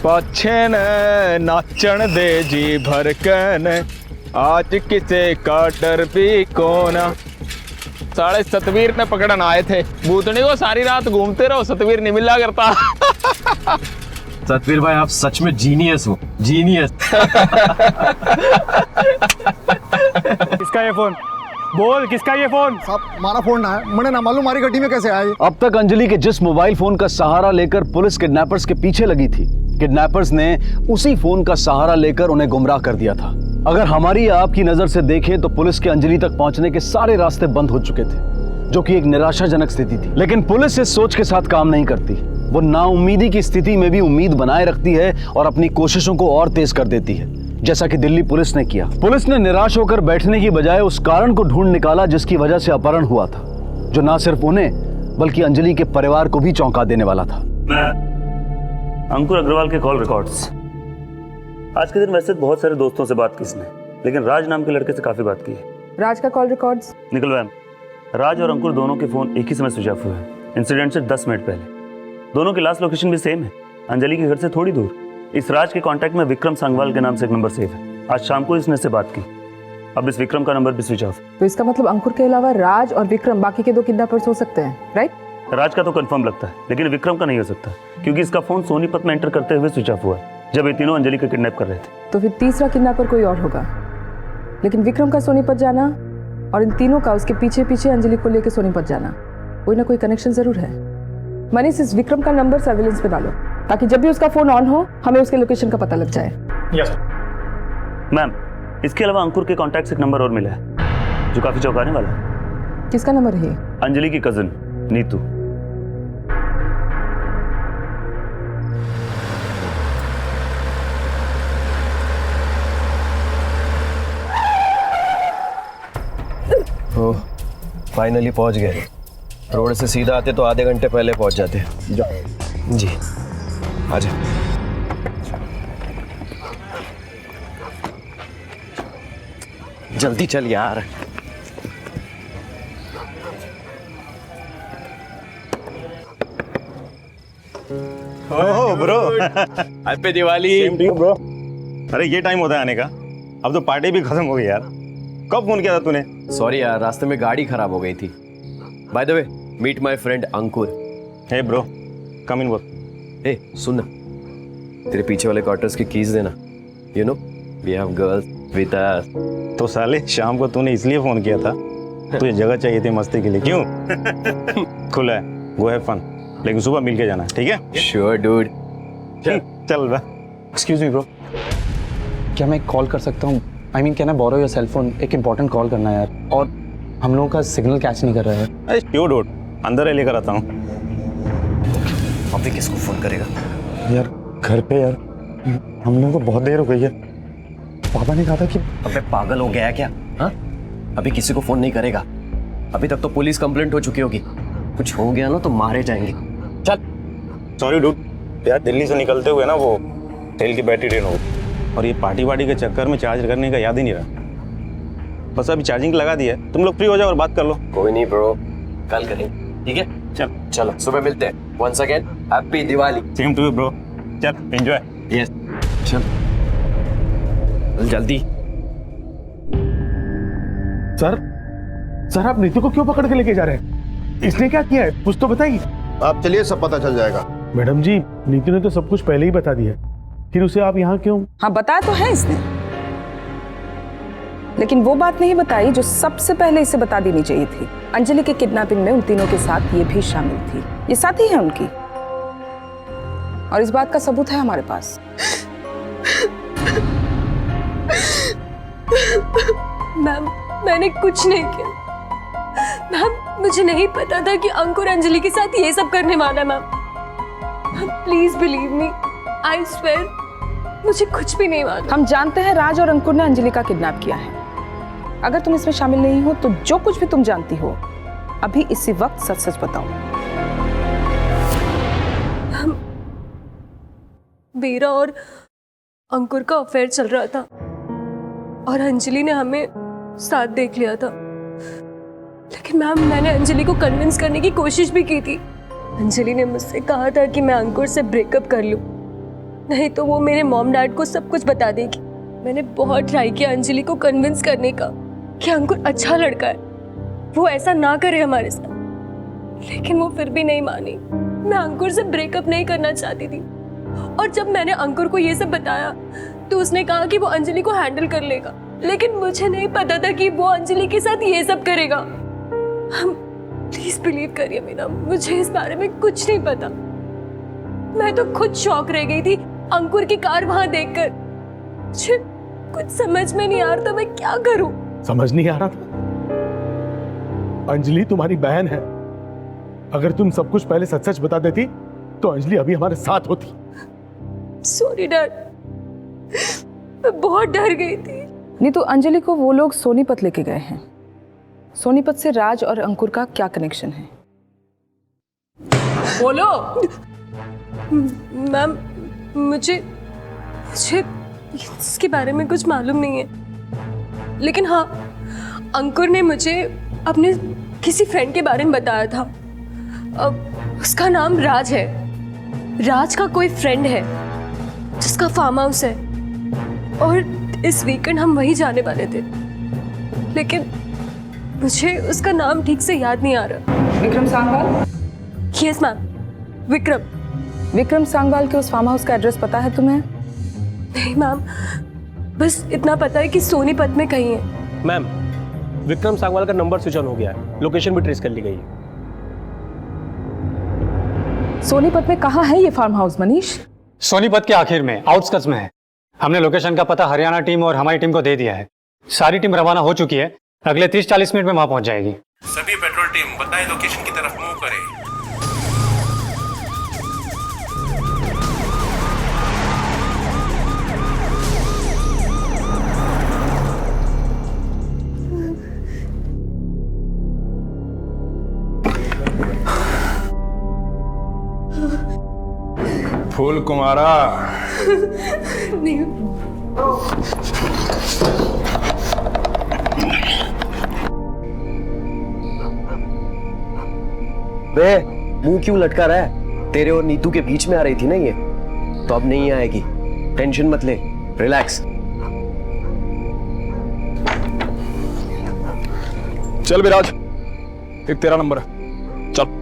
पाछे नाचन दे जी भरकन, आज किसे का डर भी कोना। साढ़े सतवीर ने पकड़न आए थे, भूतनी को सारी रात घूमते रहो, सतवीर नहीं मिला करता। सतवीर भाई, आप सच में जीनियस हो, जीनियस। किसका ये फोन? बोल, किसका ये फोन? साहब हमारा फोन ना है, मुझे ना मालूम हमारी गड्डी में कैसे आए। अब तक अंजलि के जिस मोबाइल फोन का सहारा लेकर पुलिस किडनैपर्स के पीछे लगी थी, किडनैपर्स ने उसी फोन का सहारा लेकर उन्हें गुमराह कर दिया था। अगर हमारी या आपकी नजर से देखें तो पुलिस के अंजलि तक पहुंचने के सारे रास्ते बंद हो चुके थे, जो कि एक निराशाजनक स्थिति थी। लेकिन पुलिस इस सोच के साथ काम नहीं करती। वो नाउम्मीदी की स्थिति में भी उम्मीद बनाए रखती है और अपनी कोशिशों को और तेज कर देती है, जैसा कि दिल्ली पुलिस ने किया। पुलिस ने निराश होकर बैठने की बजाय उस कारण को ढूंढ निकाला जिसकी वजह से अपहरण हुआ था, जो ना सिर्फ उन्हें बल्कि अंजलि के परिवार को भी चौंका देने वाला था। अंकुर अग्रवाल के कॉल रिकॉर्ड्स। आज के दिन वैसे बहुत सारे दोस्तों से बात की इसने, लेकिन राज नाम के लड़के से काफी बात की है। राज का कॉल रिकॉर्ड्स निकल मैम, राज और अंकुर दोनों के फोन एक ही समय स्विच ऑफ हुए हैं। इंसिडेंट से 10 मिनट पहले। दोनों की लास्ट लोकेशन भी सेम है, अंजलि के घर से थोड़ी दूर। इस राज के कांटेक्ट में विक्रम सांगवाल के नाम से एक नंबर सेव है। आज शाम को इसने से बात की, अब इस विक्रम का नंबर भी स्विच ऑफ। तो इसका मतलब अंकुर के अलावा राज और विक्रम बाकी के 2 किडनैपर्स हो सकते हैं, राइट? राज का तो कंफर्म लगता है, लेकिन विक्रम का नहीं हो सकता, क्योंकि इसका फोन सोनीपत में एंटर करते हुए स्विच ऑफ हुआ है जब ये तीनों अंजलि को किडनैप कर रहे थे। तो फिर तीसरा किडनैपर कोई और होगा। लेकिन विक्रम का सोनीपत जाना और इन तीनों का उसके पीछे पीछे अंजलि को लेकर सोनीपत जाना, कोई ना कोई कनेक्शन जरूर है। मनीष, इस विक्रम का नंबर सर्विलेंस पे डालो, ताकि जब भी उसका फोन ऑन हो हमें उसके लोकेशन का पता लग जाए। Yes ma'am. इसके अलावा अंकुर के कॉन्टैक्ट से एक नंबर और मिला है जो काफी चौंकाने वाला है। किसका नंबर है? अंजलि की कजिन नीतू। ओह, फाइनली पहुंच गए। रोड से सीधा आते तो आधे घंटे पहले पहुंच जाते। जी आजा। जल्दी चल यार। Oh bro, happy Diwali. Same to you bro. अरे ये टाइम होता है आने का, अब तो पार्टी भी खत्म हो गई यार। कब फोन किया था तूने? सॉरी यार, रास्ते में गाड़ी खराब हो गई थी। By the way, meet my friend Ankur. Hey bro, come in बोल। ए सुन ना, तेरे पीछे वाले क्वार्टर्स की कीज देना। You know we have girls with us. तो साले शाम को तूने इसलिए फोन किया था, तुझे जगह चाहिए थी मस्ती के लिए, क्यों? खुला है, गो हैव फन, लेकिन सुबह मिल के जाना, ठीक है? Sure dude. चल बा। एक्सक्यूज मी ब्रो, क्या मैं कॉल कर सकता हूँ? I mean can I borrow your cell phone? एक इंपॉर्टेंट कॉल करना है यार, और हम लोगों का सिग्नल कैच नहीं कर रहा है। अरे श्योर डूड, अंदर है, लेकर आता हूँ। अभी किसको फोन करेगा यार? घर पे यार, हम लोगों को बहुत देर हो गई है। पापा ने कहा था कि अबे पागल हो गया है क्या? हाँ, अभी किसी को फोन नहीं करेगा। अभी तक तो पुलिस कंप्लेंट हो चुकी होगी। कुछ हो गया ना तो मारे जाएंगे। चल। सॉरी डूड, यार दिल्ली से निकलते हुए ना वो तेल की बैटरी ड्रेन हो गई, और ये पार्टी वार्टी के चक्कर में चार्ज करने का याद ही नहीं रहा। बस अभी चार्जिंग लगा दी है, तुम लोग फ्री हो जाओ और बात कर लो। कोई नहीं ब्रो, कल करेंगे, ठीक है? चल चलो, सुबह मिलते हैं। Once again happy Diwali. Same to you bro. चल एंजॉय। यस चल जल्दी। सर आप नीतू को क्यों पकड़ के लेके जा रहे हैं? इसने क्या किया है, कुछ तो बताइए। आप चलिए, सब पता चल जाएगा। मैडम जी, नीतू ने तो सब कुछ पहले ही बता दिया, फिर उसे आप यहाँ क्यों? हाँ बताया तो है इसने, लेकिन वो बात नहीं बताई जो सबसे पहले इसे बता देनी चाहिए थी। अंजलि के किडनैपिंग में उन तीनों के साथ ये भी शामिल थी। ये साथी है उनकी, और इस बात का सबूत है हमारे पास। मैम, मैंने कुछ नहीं किया मैम। मुझे नहीं पता था कि अंकुर अंजलि के साथ ये सब करने वाला है। Ma'am please believe me, I swear मुझे कुछ भी नहीं मालूम। हम जानते हैं राज और अंकुर ने अंजलि का किडनैप किया है। अगर तुम इसमें शामिल नहीं हो तो जो कुछ भी तुम जानती हो अभी इसी वक्त सच सच बताओ। मेरा और अंकुर का अफेयर चल रहा था और अंजलि ने हमें साथ देख लिया था, लेकिन मैम मैंने अंजलि को कन्विंस करने की कोशिश भी की थी। अंजलि ने मुझसे कहा था कि मैं अंकुर से ब्रेकअप कर लूं, नहीं तो वो मेरे मॉम डैड को सब कुछ बता देगी। मैंने बहुत ट्राई किया अंजलि को कन्विंस करने का कि अंकुर अच्छा लड़का है, वो ऐसा ना करे हमारे साथ, लेकिन वो फिर भी नहीं मानी। मैं अंकुर से ब्रेकअप नहीं करना चाहती थी, और जब मैंने अंकुर को ये सब बताया तो उसने कहा कि वो अंजलि को हैंडल कर लेगा, लेकिन मुझे नहीं पता था कि वो अंजलि के साथ ये सब करेगा। प्लीज बिलीव करिए मीना, मुझे इस बारे में कुछ नहीं पता। मैं तो खुद शॉक रह गई थी अंकुर की कार वहां देखकर। मुझे कुछ समझ में नहीं आ रहा था मैं क्या करूं। समझ नहीं आ रहा था? अंजलि तुम्हारी बहन है, अगर तुम सब कुछ पहले सच सच बता देती तो अंजलि अभी हमारे साथ होती। सॉरी डैड, मैं बहुत डर गई थी। नहीं तो अंजलि को वो लोग सोनीपत लेके गए हैं। सोनीपत से राज और अंकुर का क्या कनेक्शन है? बोलो। मैम मुझे इसके बारे में कुछ मालूम नहीं है, लेकिन हाँ अंकुर ने मुझे अपने किसी फ्रेंड के बारे में बताया था। उसका नाम राज है। राज का कोई फ्रेंड है जिसका फार्म हाउस है, और इस वीकेंड हम वहीं जाने वाले थे, लेकिन मुझे उसका नाम ठीक से याद नहीं आ रहा। विक्रम सांगवाल? Yes ma'am, Vikram. विक्रम सांगवाल के उस फार्म हाउस का एड्रेस पता है तुम्हें? नहीं मैम, बस इतना पता है कि सोनीपत में कहीं है। मैम, विक्रम सांगवाल का नंबर स्विच ऑन हो गया है, लोकेशन भी ट्रेस कर ली गई है। सोनीपत में कहाँ है ये फार्म हाउस मनीष? सोनीपत के आखिर में, आउटस्कर्ट्स में है। हमने लोकेशन का पता हरियाणा टीम और हमारी टीम को दे दिया है। सारी टीम रवाना हो चुकी है, अगले 30-40 मिनट में वहां पहुंच जाएगी। सभी पेट्रोल टीम बताएं लोकेशन की तरफ मूव करें। फूल कुमारा। नहीं। बे मुंह क्यों लटका रहा है? तेरे और नीतू के बीच में आ रही थी ना ये, तो अब नहीं आएगी। टेंशन मत ले, रिलैक्स। चल विराज, एक तेरा नंबर है, चल।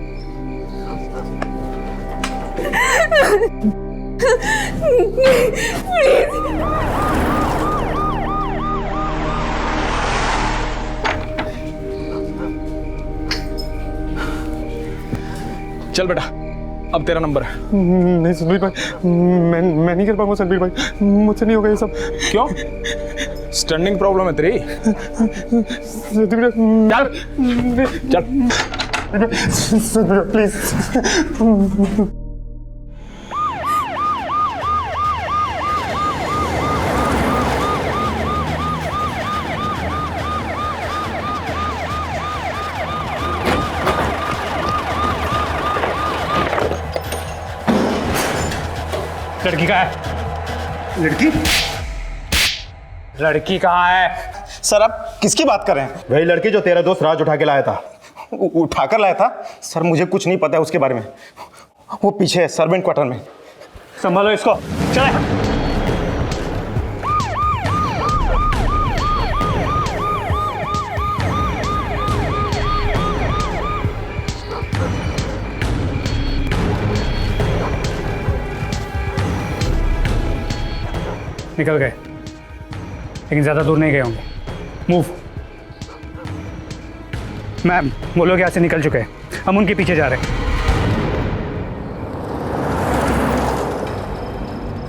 चल बेटा, अब तेरा नंबर है। नहीं सतबीर भाई, मैं नहीं कर पाऊंगा सतबीर भाई, मुझसे नहीं होगा ये सब। क्यों? स्टैंडिंग प्रॉब्लम है तेरी? सतबीर चल सतबीर प्लीज। लड़की कहाँ है? लड़की कहाँ है? सर आप किसकी बात कर रहे हैं? वही लड़की जो तेरा दोस्त राज उठा के लाया था। उठाकर लाया था? सर मुझे कुछ नहीं पता है उसके बारे में। वो पीछे है सर्वेंट क्वार्टर में। संभालो इसको, चले। निकल गए, लेकिन ज्यादा दूर नहीं गए होंगे। मूव। मैम, वो लोग यहाँ से निकल चुके हैं, हम उनके पीछे जा रहे हैं।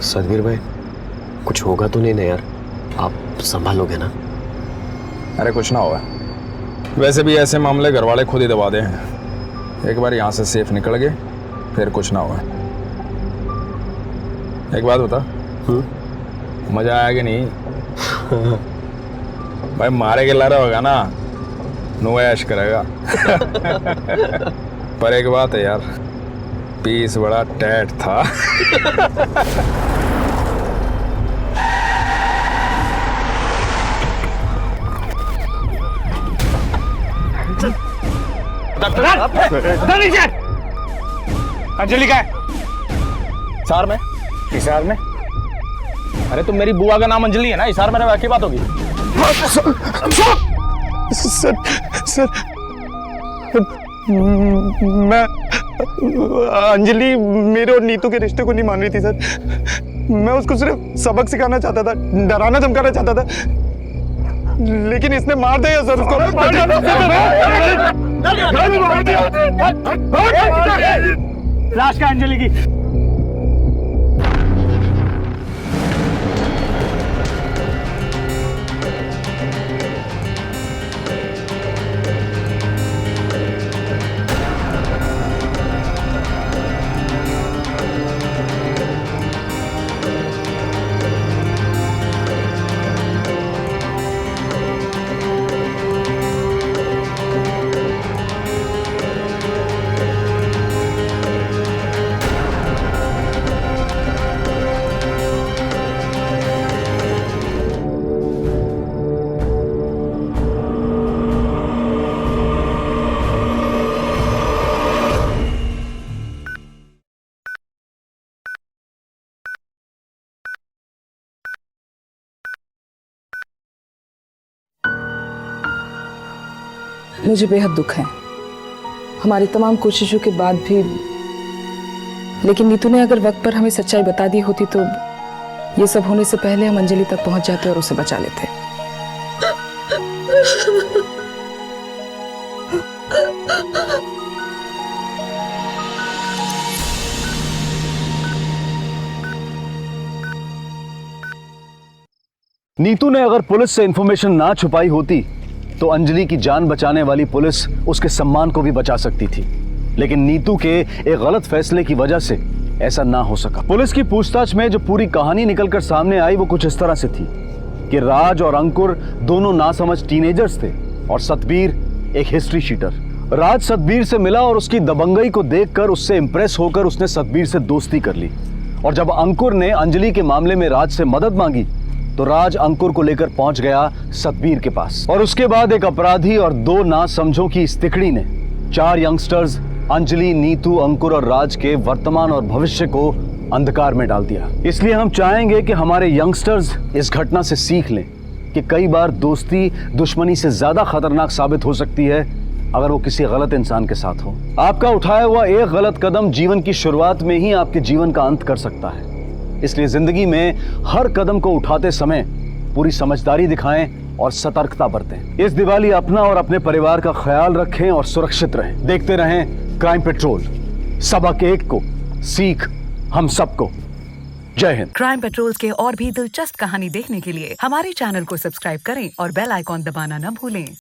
सतबीर भाई, कुछ होगा तो नहीं ना यार? आप संभालोगे ना? अरे कुछ ना होगा, वैसे भी ऐसे मामले घर वाले खुद ही दबा दे हैं। एक बार यहाँ से सेफ निकल गए फिर कुछ ना होगा। एक बात बता, मजा आया कि नहीं? भाई मारे के लारा होगा ना, नो ऐश करेगा। पर एक बात है यार, पीस बड़ा टैट था। अंजलि का है? हिसार में? हिसार में? अरे तुम मेरी बुआ का नाम अंजलि है ना, हिसार में क्या बात होगी? सर मैं अंजलि मेरे और नीतू के रिश्ते को नहीं मान रही थी सर। मैं उसको सिर्फ सबक सिखाना चाहता था, डराना धमकाना चाहता था, लेकिन इसने मार दिया सर उसको। लाश का अंजलि की। मुझे बेहद दुख है, हमारी तमाम कोशिशों के बाद भी। लेकिन नीतू ने अगर वक्त पर हमें सच्चाई बता दी होती तो ये सब होने से पहले हम अंजलि तक पहुंच जाते और उसे बचा लेते। नीतू ने अगर पुलिस से इंफॉर्मेशन ना छुपाई होती तो अंजलि की जान बचाने वाली पुलिस उसके सम्मान को भी बचा सकती थी, लेकिन नीतू के एक गलत फैसले की वजह से ऐसा ना हो सका। पुलिस की पूछताछ में जो पूरी कहानी निकलकर सामने आई वो कुछ इस तरह से थी कि राज और अंकुर दोनों नासमझ टीनेजर्स थे और सतबीर एक हिस्ट्री शीटर। राज सतबीर से मिला और उसकी दबंगई को देखकर उससे इंप्रेस होकर उसने सतबीर से दोस्ती कर ली और जब अंकुर ने अंजलि के मामले में राज से मदद मांगी तो राज अंकुर को लेकर पहुंच गया सतबीर के पास। और उसके बाद एक अपराधी और दो नासमझों की इस तिकड़ी ने 4 यंगस्टर्स अंजलि, नीतू, अंकुर और राज के वर्तमान और भविष्य को अंधकार में डाल दिया। इसलिए हम चाहेंगे कि हमारे यंगस्टर्स इस घटना से सीख लें कि कई बार दोस्ती दुश्मनी से ज्यादा खतरनाक साबित हो सकती है अगर वो किसी गलत इंसान के साथ हो। आपका उठाया हुआ एक गलत कदम जीवन की शुरुआत में ही आपके जीवन का अंत कर सकता है। इसलिए जिंदगी में हर कदम को उठाते समय पूरी समझदारी दिखाएं और सतर्कता बरतें। इस दिवाली अपना और अपने परिवार का ख्याल रखें और सुरक्षित रहें। देखते रहें क्राइम पेट्रोल, सबक एक को, सीख हम सबको। जय हिंद। क्राइम पेट्रोल के और भी दिलचस्प कहानी देखने के लिए हमारे चैनल को सब्सक्राइब करें और बेल आइकॉन दबाना न भूलें।